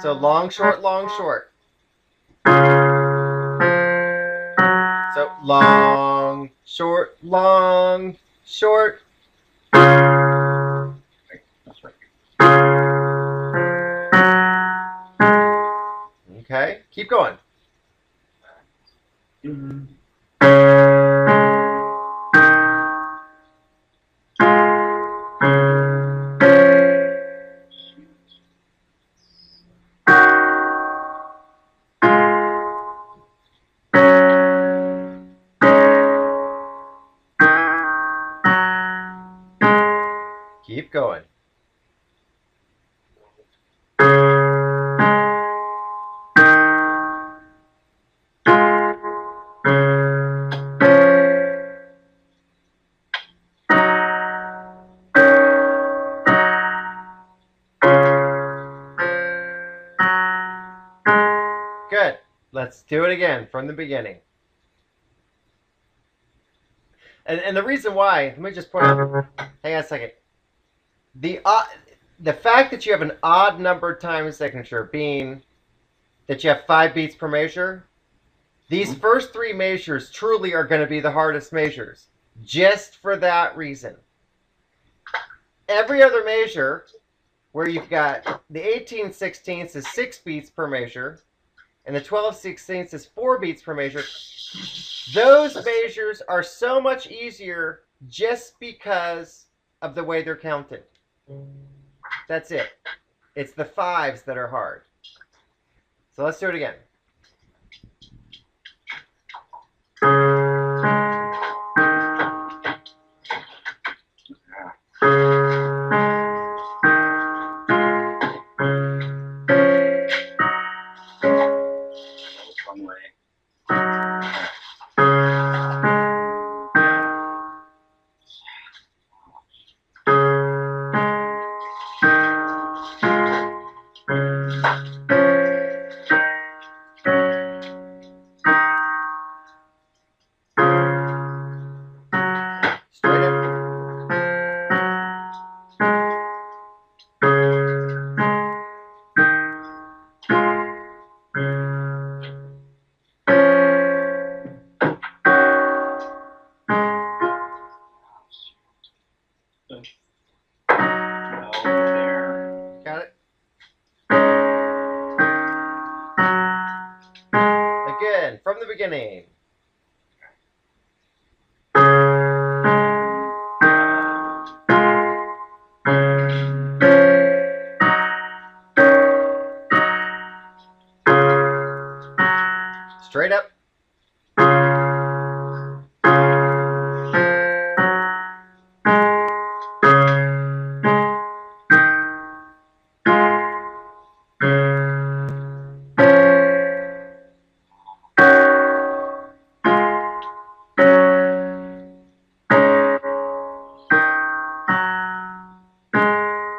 So long, short, long, short. So long, short, long, short. Okay, keep going. Keep going. Good. Let's do it again from the beginning. And the reason why, let me just point out, hang on a second. The fact that you have an odd numbered time signature, being that you have 5 beats per measure, these first 3 measures truly are going to be the hardest measures, just for that reason. Every other measure, where you've got the 18/16 is 6 beats per measure, and the 12/16 is 4 beats per measure, those measures are so much easier just because of the way they're counted. That's it. It's the 5s that are hard. So let's do it again. beginning. Straight up.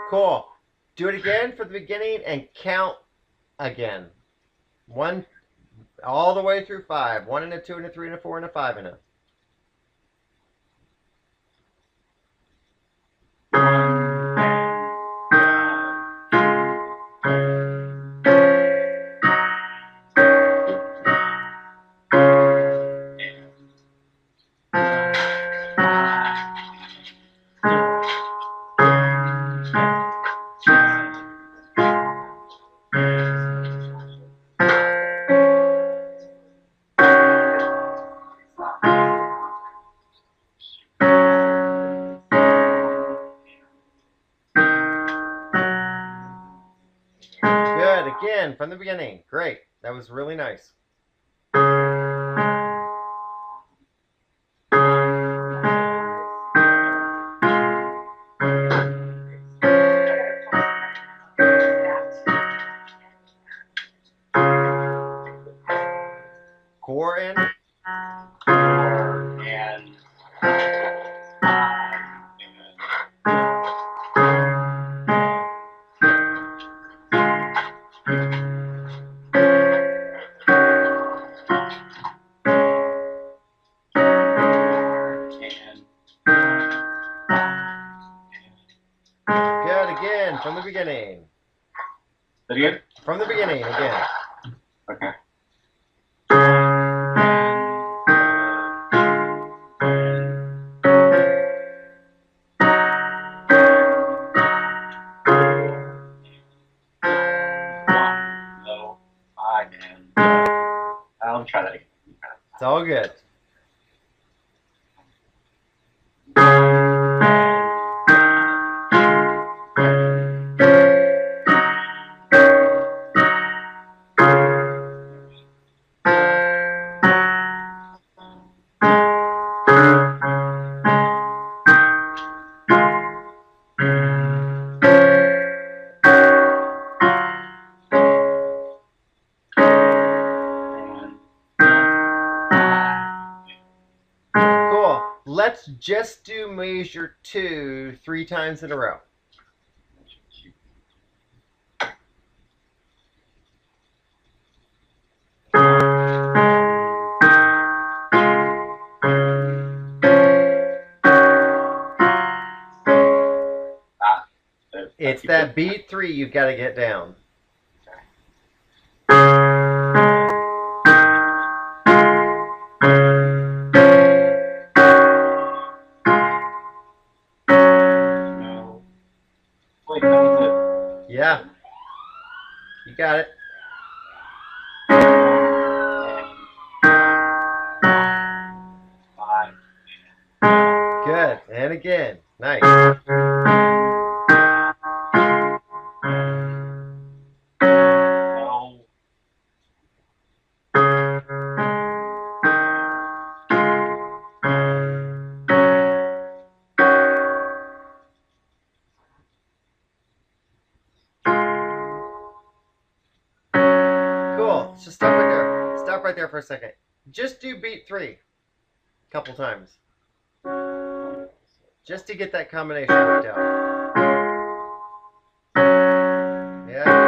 Cool. Do it again from the beginning and count again. 1 all the way through 5. 1 and a 2 and a 3 and a 4 and a 5 and a. Good. Again from the beginning. Great. That was really nice. Core and good. Again from the beginning. That again? From the beginning again. Okay. I'll try that again. It's all good. Cool. Let's just do measure 2 3 times in a row. It's that beat 3 you've got to get down. Yeah. You got it. Good. And again. Nice. Cool. So stop right there. Stop right there for a second. Just do beat 3 a couple times. Just to get that combination worked out. Yeah.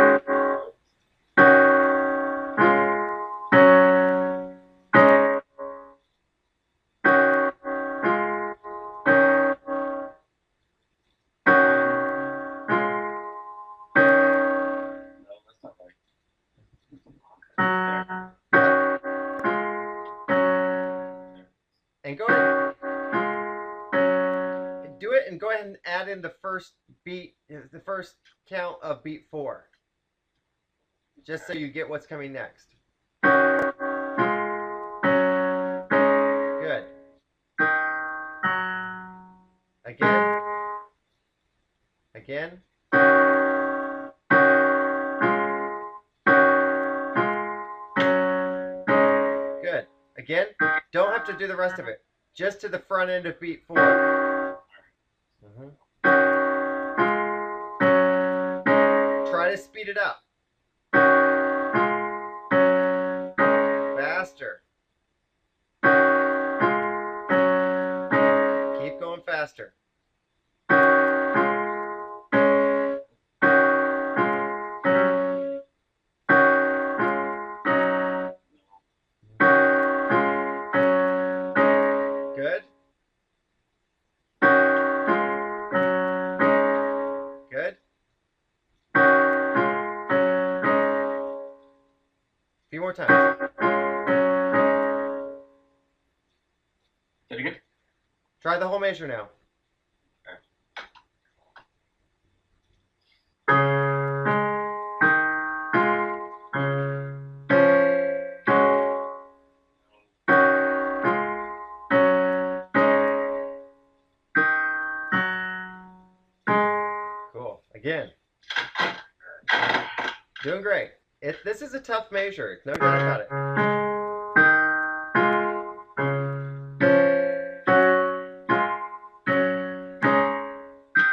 And go ahead and do it, and go ahead and add in the first beat, the first count of beat 4, just so you get what's coming next. Again. Good. Again. Don't have to do the rest of it. Just to the front end of beat 4. Try to speed it up. Faster. Keep going faster. Good. Good. A few more times. Did it good? Try the whole measure now. Cool. Again. Doing great. This is a tough measure. No doubt about it.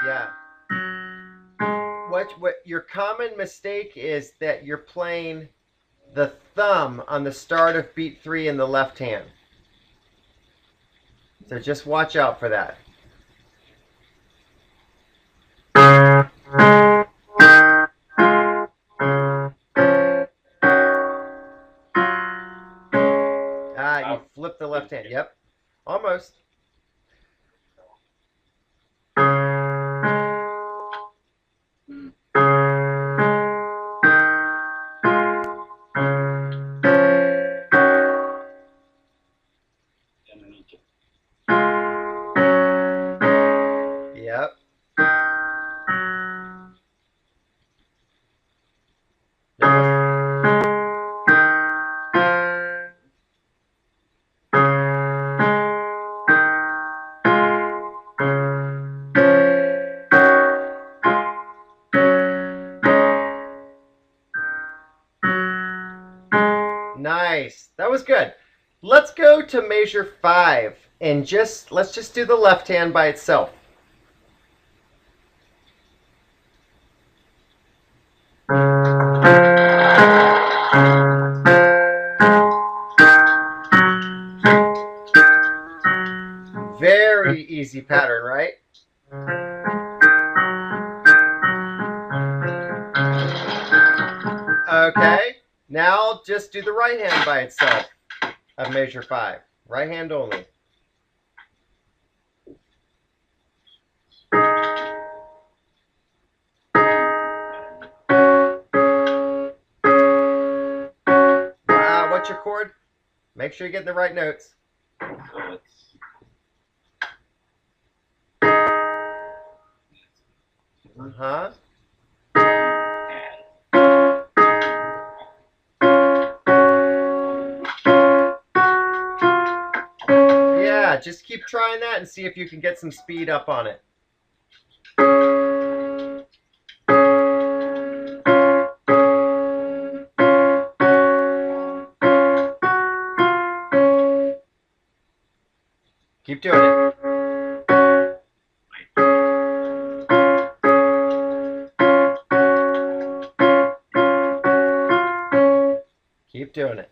Yeah. What your common mistake is that you're playing the thumb on the start of beat 3 in the left hand. So just watch out for that. You flip the left hand. Yep. Almost. Yep. Nice. That was good. Let's go to measure 5 and let's just do the left hand by itself. Very easy pattern, right? Okay. Now just do the right hand by itself of measure 5. Right hand only. Wow, what's your chord? Make sure you get the right notes. Uh-huh. Yeah, just keep trying that and see if you can get some speed up on it. Keep doing it. Keep doing it.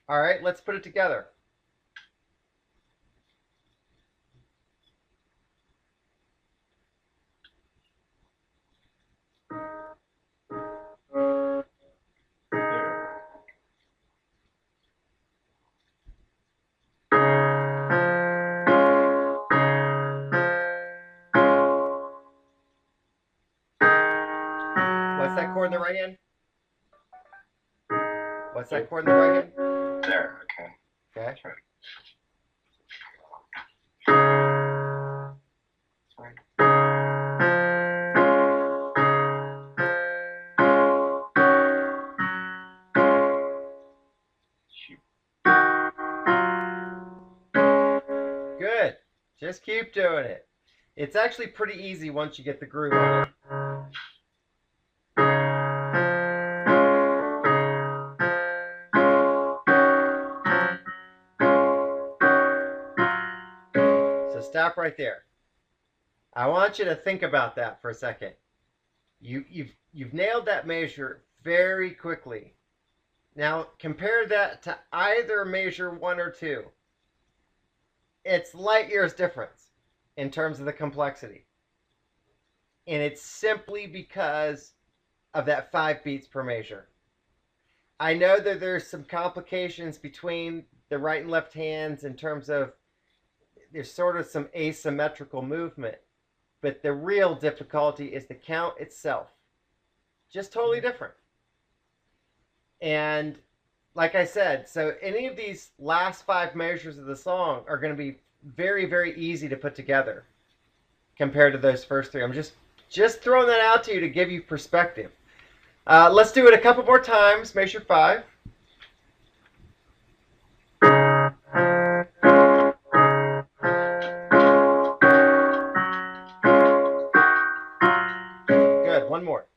All right, let's put it together. What's that chord in the right hand? What's that chord in the right hand? There, okay. Okay. That's right. Sorry. Shoot. Good. Just keep doing it. It's actually pretty easy once you get the groove on it. So stop right there. I want you to think about that for a second. You've nailed that measure very quickly. Now compare that to either measure 1 or 2. It's light years difference in terms of the complexity. And it's simply because of that 5 beats per measure. I know that there's some complications between the right and left hands in terms of there's sort of some asymmetrical movement, but the real difficulty is the count itself. Just totally different. And like I said, so any of these last 5 measures of the song are going to be very, very easy to put together compared to those first 3. I'm just throwing that out to you to give you perspective. Let's do it a couple more times. Measure 5. Good. One more.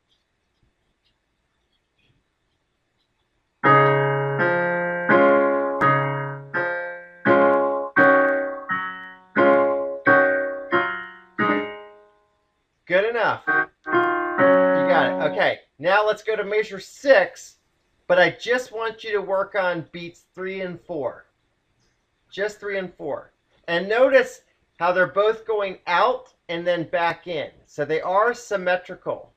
Good enough. You got it. Okay, now let's go to measure 6, but I just want you to work on beats 3 and 4. Just 3 and 4. And notice how they're both going out and then back in. So they are symmetrical.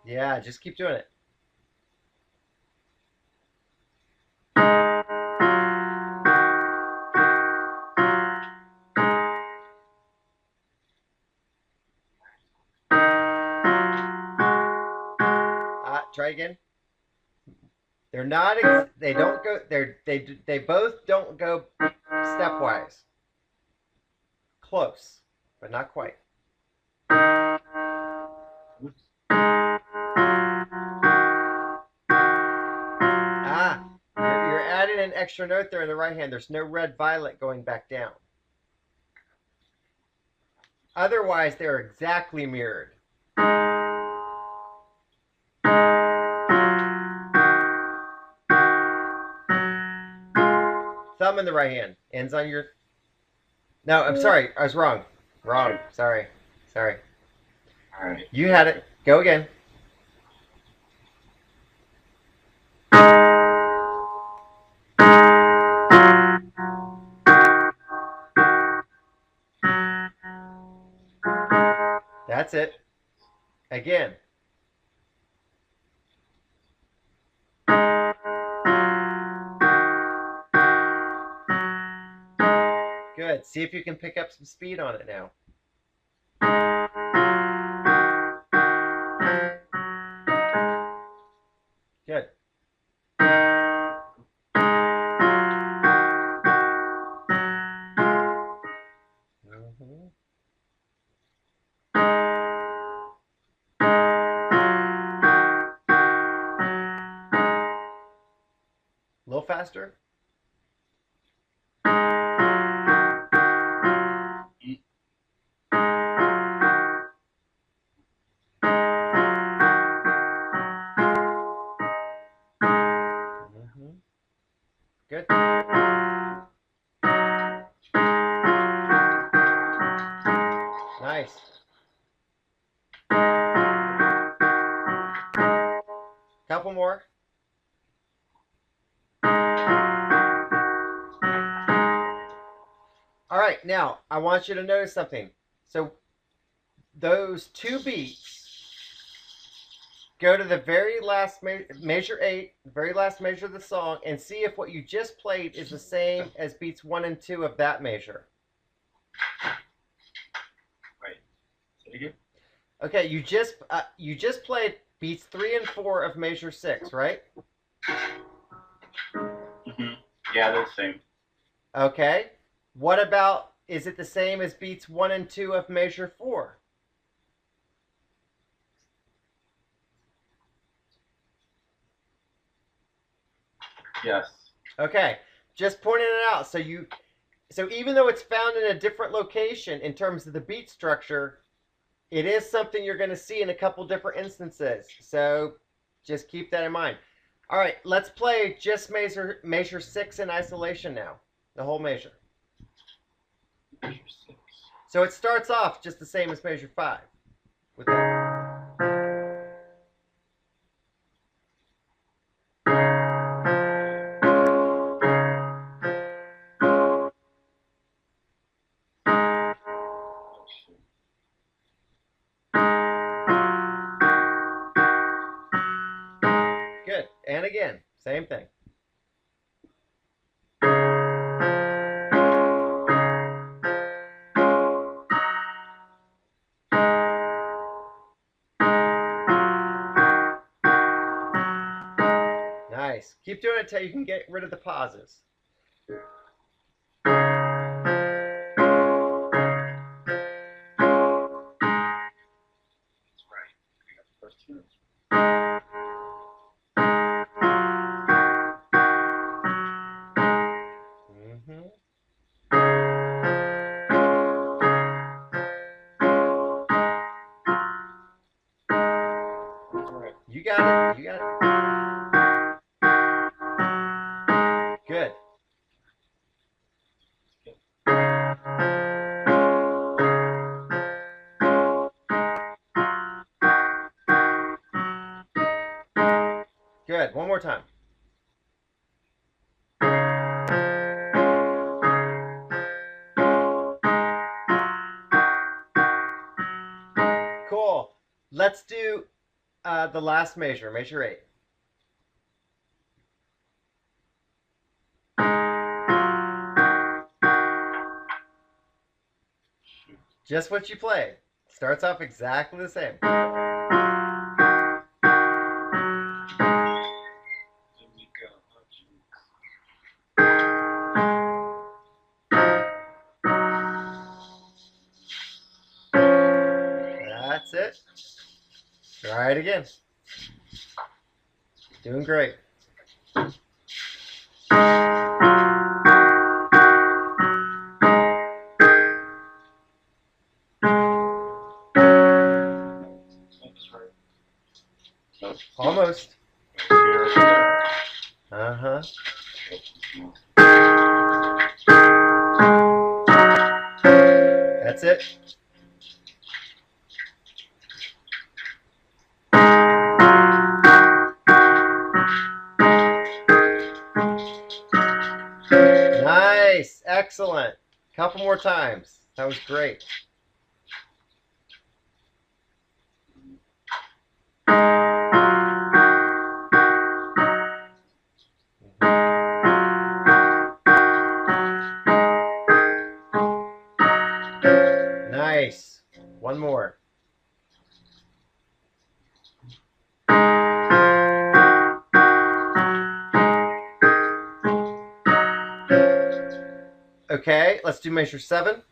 Yeah, just keep doing it. Try again. They're not. They don't go. They both don't go stepwise. Close, but not quite. You're adding an extra note there in the right hand. There's no red violet going back down. Otherwise, they're exactly mirrored. Thumb in the right hand. Ends on your... No, I'm sorry. I was wrong. Wrong. Sorry. All right. You had it. Go again. That's it. Again. Good. See if you can pick up some speed on it now. Good. A little faster. Good. Nice. Couple more. All right, now I want you to notice something. So those 2 beats, go to the very last measure 8, the very last measure of the song, and see if what you just played is the same as beats 1 and 2 of that measure. Right. Say it again. Okay, you just played beats 3 and 4 of measure 6, right? Mm-hmm. Yeah, they're the same. Okay. What about, is it the same as beats 1 and 2 of measure 4? Yes. Okay. Just pointing it out. So even though it's found in a different location in terms of the beat structure, it is something you're going to see in a couple different instances. So just keep that in mind. All right, let's play just measure 6 in isolation now, the whole measure. Measure 6. So it starts off just the same as measure 5. With that. Good. And again, same thing. Nice. Keep doing it until you can get rid of the pauses. That's right. We got the first two notes. Mm-hmm. All right. You got it. You got it. Good. Good. One more time. Cool. Let's do the last measure, measure 8. Just what you played. Starts off exactly the same. Here we go. That's it. Try it again. Doing great. Nope. Almost. Here. Uh-huh. That's it. Nice. Excellent. Couple more times. That was great. Nice. One more. Okay, let's do measure 7.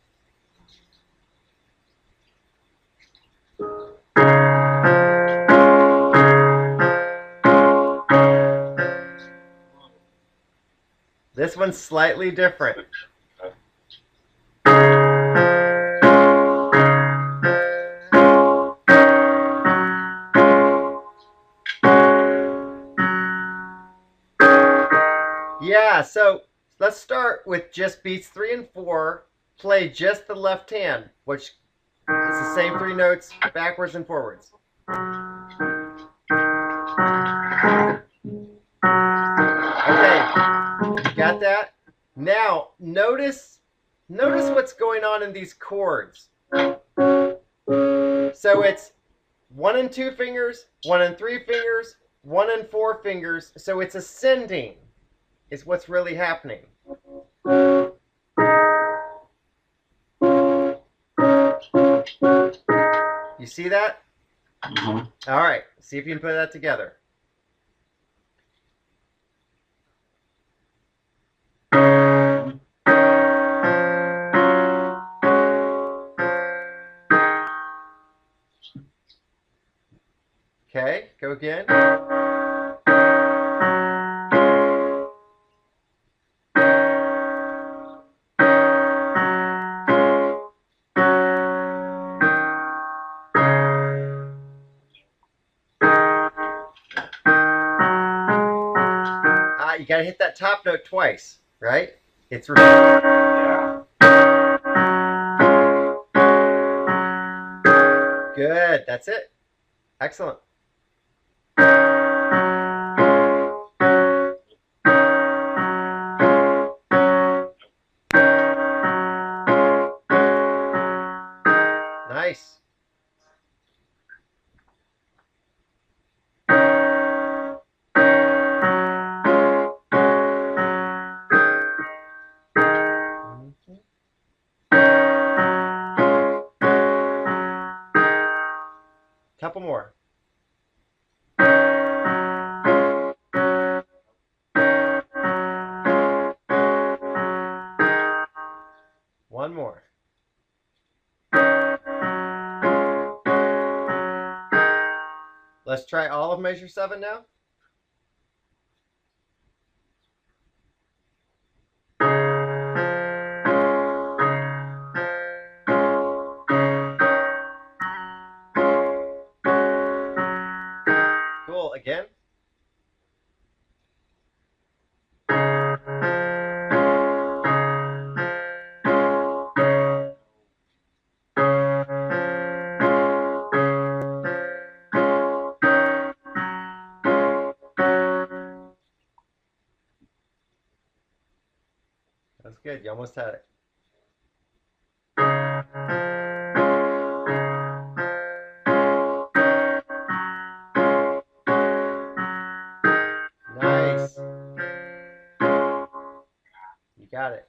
This one's slightly different. Yeah, so let's start with just beats 3 and 4. Play just the left hand, which is the same 3 notes backwards and forwards. Okay, got that? Now, notice what's going on in these chords. So it's 1 and 2 fingers, 1 and 3 fingers, 1 and 4 fingers. So it's ascending is what's really happening. You see that? Mm-hmm. All right. See if you can put that together. Okay, go again. You got to hit that top note twice, right? It's Yeah. good. That's it. Excellent. Nice. Couple more. One more. Let's try all of measure 7 now. Cool. Again. That's good. You almost had it. Nice. You got it.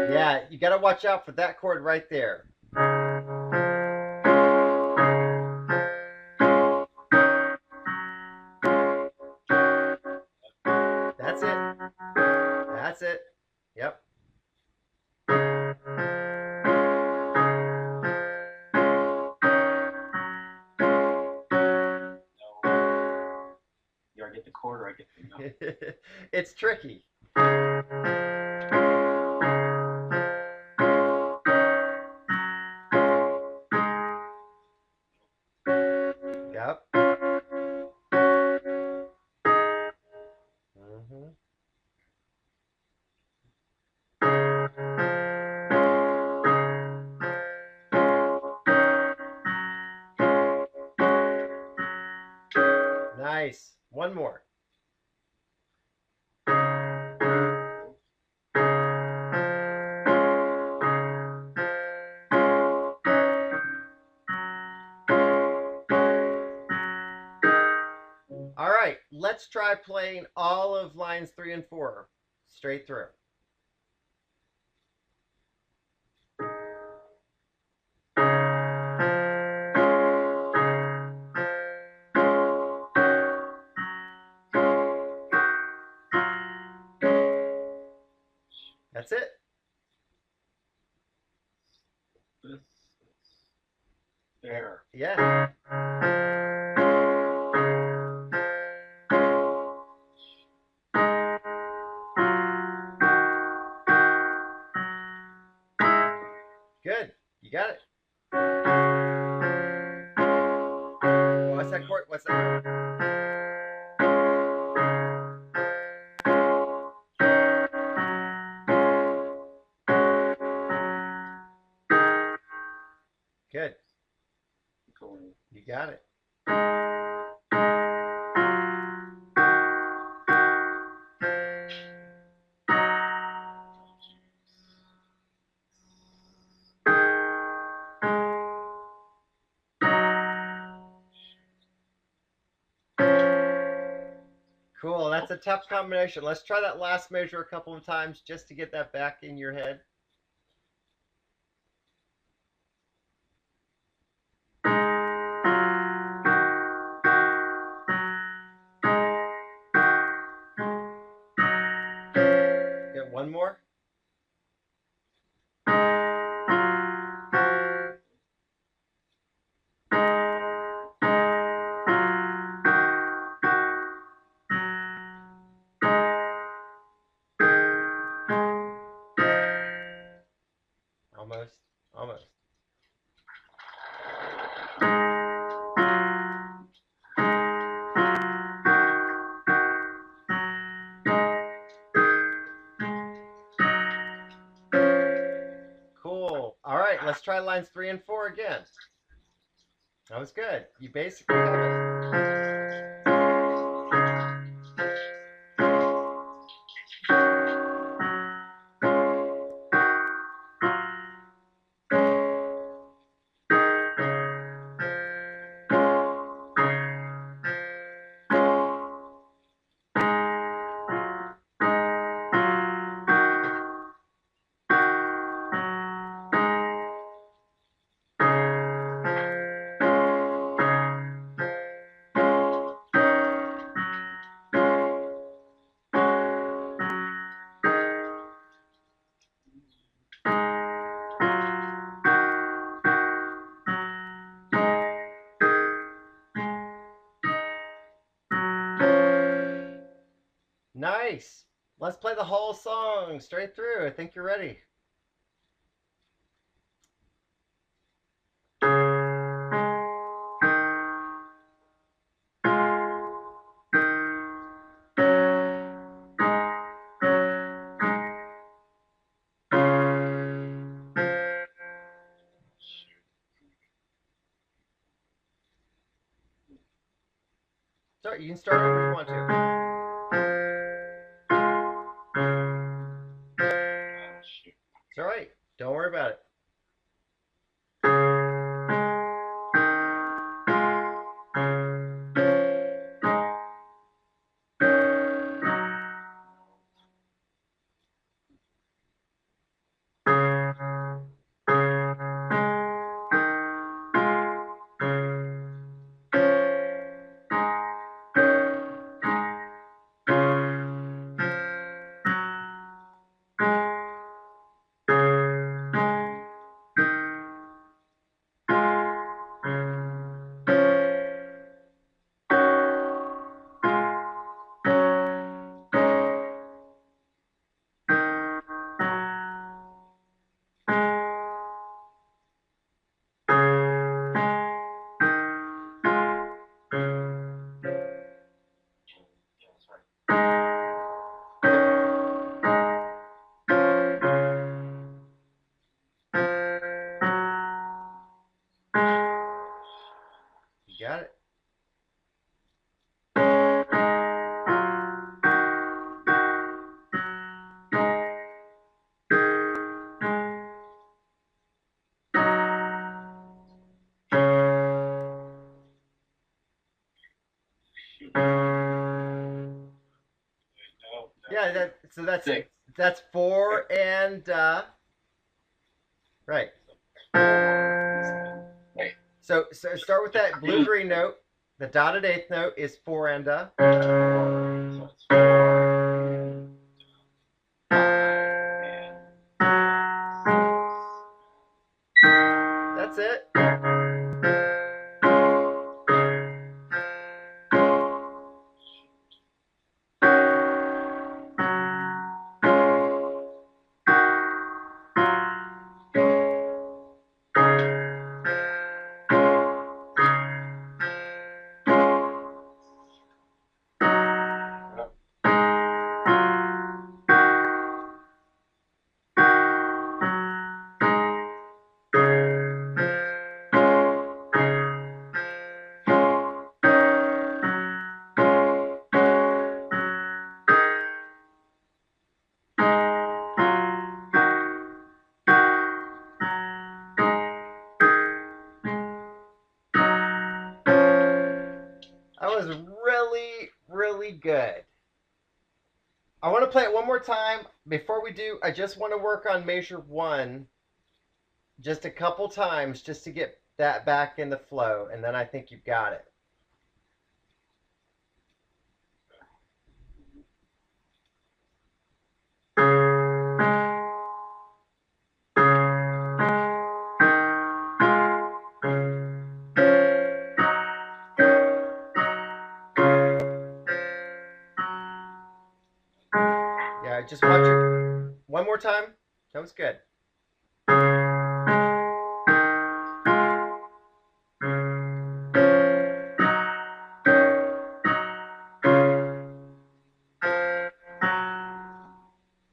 Yeah, you got to watch out for that chord right there. That's it. That's it. Yep. Do I get the chord or I get the note? It's tricky. Yep. Mm-hmm. Nice. One more. All right, let's try playing all of lines 3 and 4 straight through. That's it. This is there. Yep. Good. Cool. You got it. Cool. That's a tough combination. Let's try that last measure a couple of times just to get that back in your head. Get one more. Almost. Almost. Cool. All right, let's try lines 3 and 4 again. That was good. You basically have it. Nice. Let's play the whole song straight through. I think you're ready. Sorry, you can start whenever you want to. It's all right. Don't worry about it. You got it. Yeah, that's Six. That's 4 and right. Wait. So start with that blue green note. The dotted eighth note is 4 and So it's 4 and 5 and 6. that's it. really, really good. I want to play it one more time. Before we do, I just want to work on measure 1 just a couple times just to get that back in the flow, and then I think you've got it. Yeah, just watch it one more time. That was good.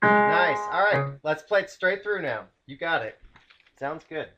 Nice. All right, let's play it straight through now. You got it. Sounds good.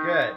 Good.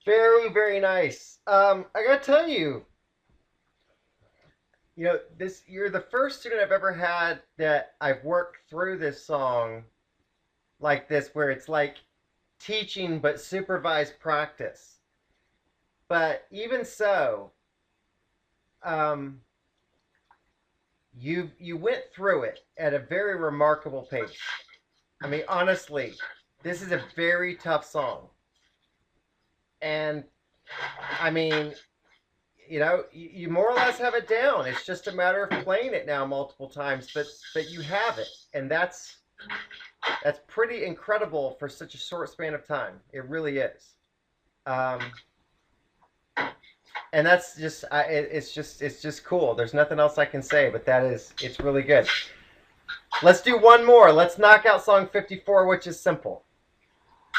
Very, very nice. I gotta tell you, you're the first student I've ever had that I've worked through this song like this, where it's like teaching but supervised practice. But even so, you went through it at a very remarkable pace. I mean, honestly, this is a very tough song. And I mean, you more or less have it down. It's just a matter of playing it now multiple times, but you have it, and that's pretty incredible for such a short span of time. It really is. And that's just it's just cool. There's nothing else I can say, but it's really good. Let's do one more. Let's knock out song 54, which is simple.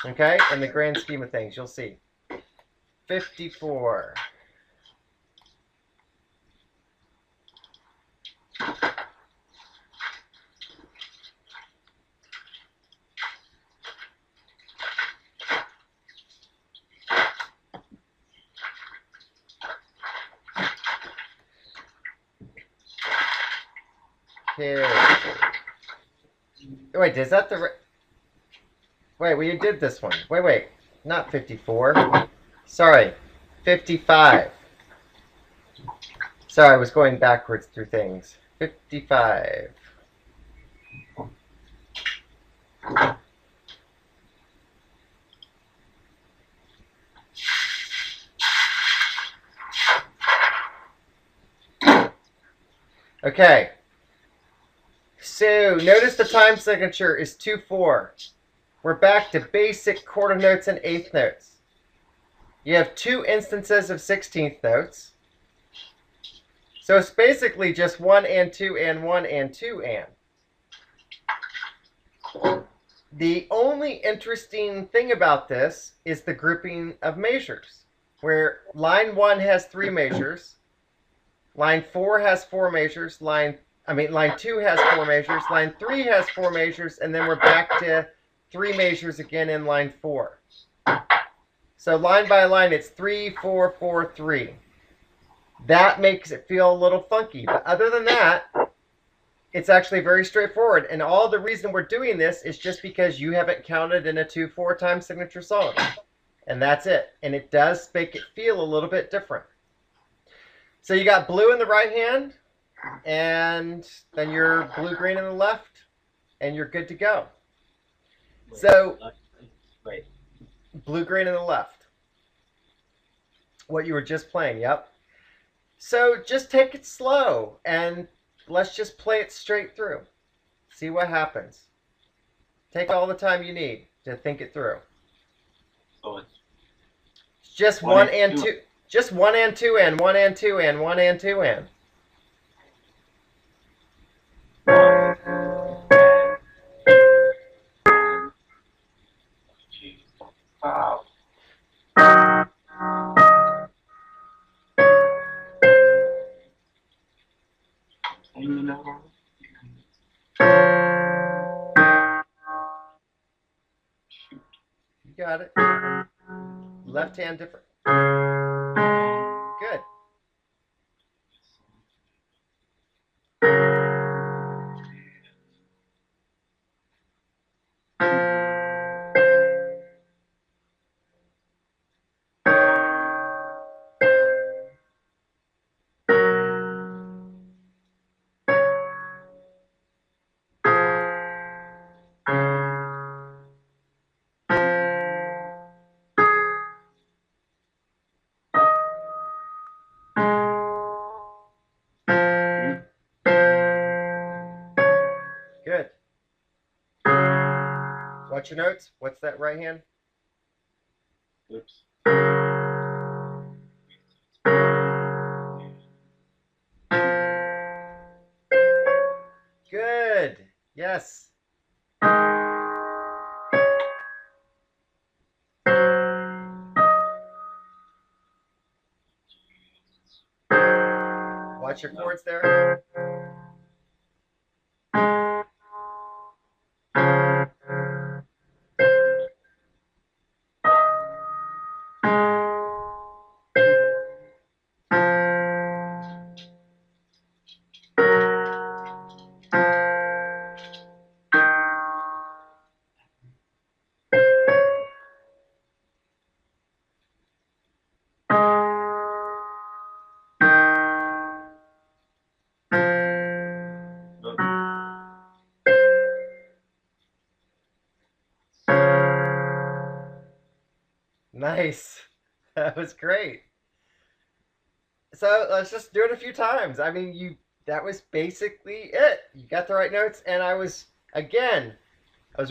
Okay? In the grand scheme of things, you'll see. 54. Okay. Wait, is that the... Wait, we did this one. Wait. Not 54. Sorry. 55. Sorry, I was going backwards through things. 55. Okay. So, notice the time signature is 2/4. We're back to basic quarter notes and eighth notes. You have two instances of 16th notes. So it's basically just 1 and 2 and 1 and 2 and. The only interesting thing about this is the grouping of measures, where line 1 has 3 measures, line 4 has 4 measures, line 2 has 4 measures, line 3 has 4 measures, and then we're back to 3 measures again in line 4. So line by line, it's 3, 4, 4, 3. That makes it feel a little funky, but other than that, it's actually very straightforward. And all the reason we're doing this is just because you haven't counted in a 2/4 time signature song. And that's it. And it does make it feel a little bit different. So you got blue in the right hand, and then your blue-green in the left, and you're good to go. So Wait. Blue-green in the left. What you were just playing, yep. So just take it slow, and let's just play it straight through. See what happens. Take all the time you need to think it through. So it's just 1 and 2. Just 1 and 2 and 1 and 2 and 1 and 2 and. Wow. You got it. Left hand different. Good. Good. Watch your notes. What's that right hand? Oops. Good. Yes. Watch your chords there. Nice. That was great. So let's just do it a few times. I mean, that was basically it. You got the right notes, and I was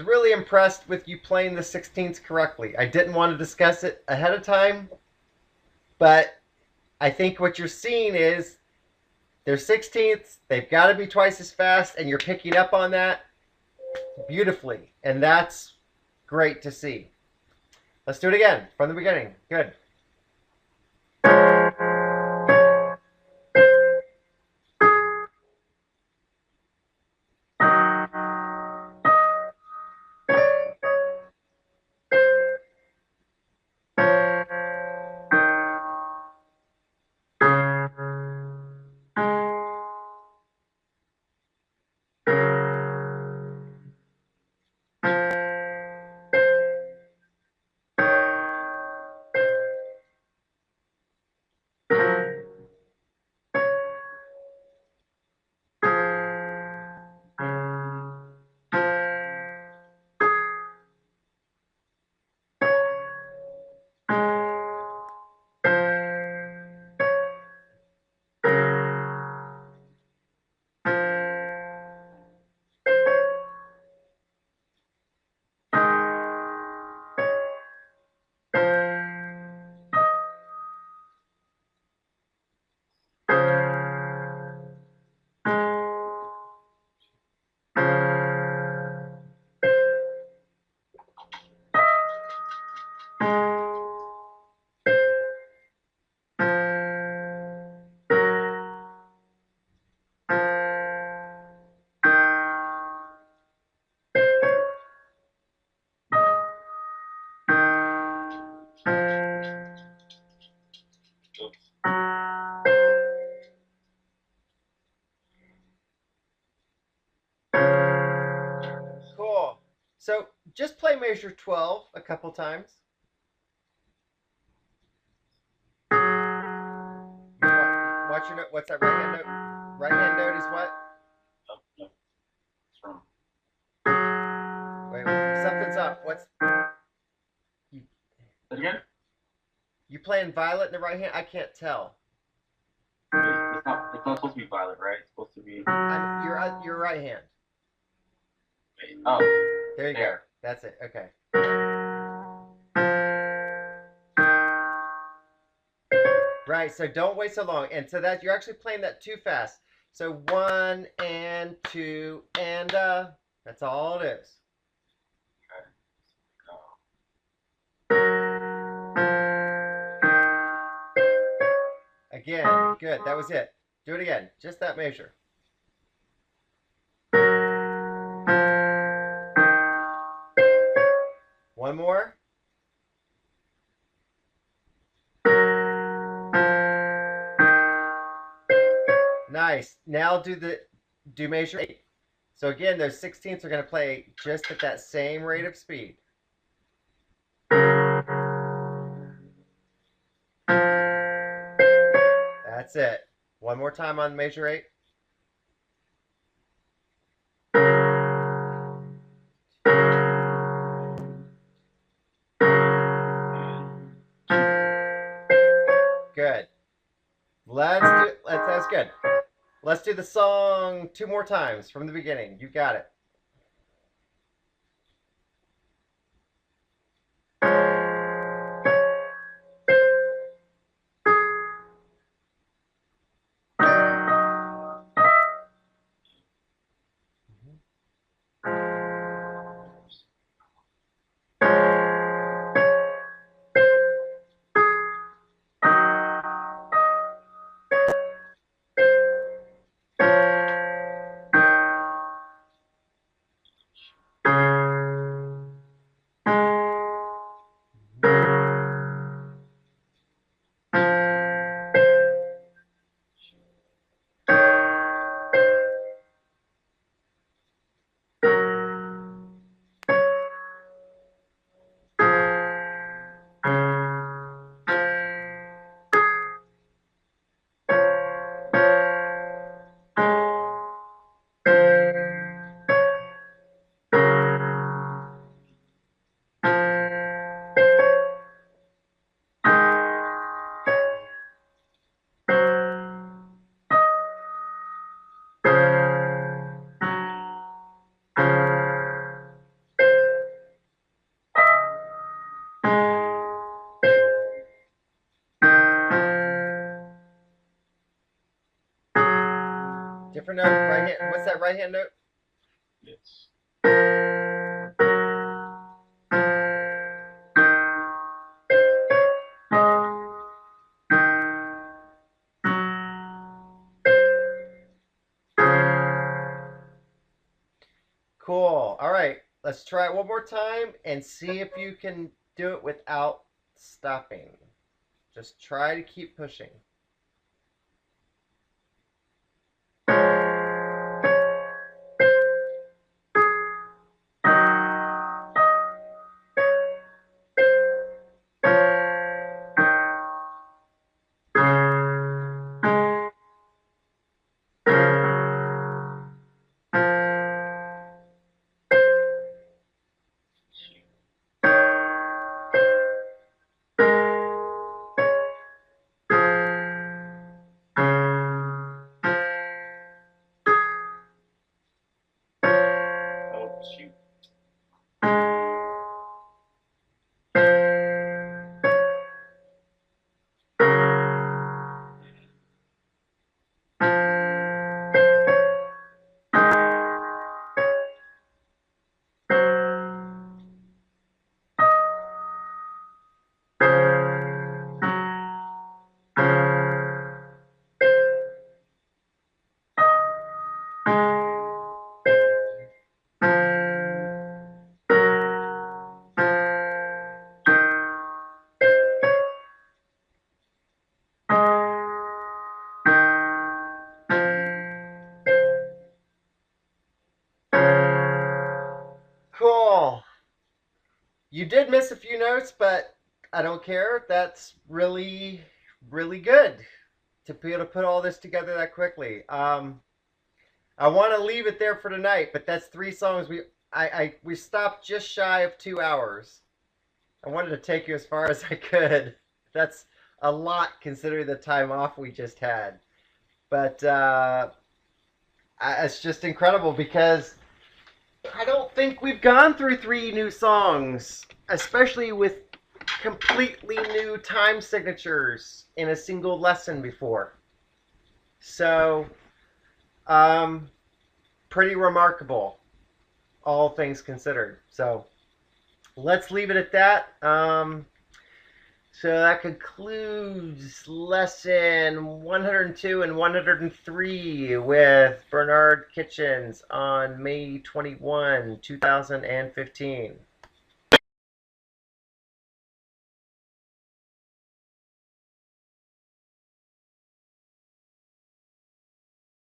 really impressed with you playing the 16ths correctly. I didn't want to discuss it ahead of time, but I think what you're seeing is they're 16ths. They've got to be twice as fast, and you're picking up on that beautifully, and that's great to see. Let's do it again from the beginning. Good. just play measure 12 a couple times. Watch your note. What's that right hand note? Right hand note is what? Oh, no. It's wrong. Wait, something's up. What's Say it again? you playing violet in the right hand? I can't tell. It's not supposed to be violet, right? It's supposed to be. Your right hand. Wait, oh. There you go. That's it. Okay. Right. So don't wait so long. And so that you're actually playing that too fast. So 1 and 2 and that's all it is. Okay. Go. Again. Good. That was it. Do it again. Just that measure. One more. Nice. Now do measure 8. So again, those 16ths are going to play just at that same rate of speed. That's it. One more time on measure 8. Good. That's good. Let's do the song 2 more times from the beginning. You got it. Different note, right hand. What's that right hand note? Yes. Cool. All right. Let's try it one more time and see if you can do it without stopping. Just try to keep pushing. You did miss a few notes, but I don't care. That's really, really good to be able to put all this together that quickly. I want to leave it there for tonight, but that's 3 songs. We stopped just shy of 2 hours. I wanted to take you as far as I could. That's a lot considering the time off we just had. But it's just incredible because I don't think we've gone through 3 new songs, especially with completely new time signatures in a single lesson before. So, pretty remarkable, all things considered. So, let's leave it at that. So that concludes lesson 102 and 103 with Bernard Kitchens on May 21, 2015.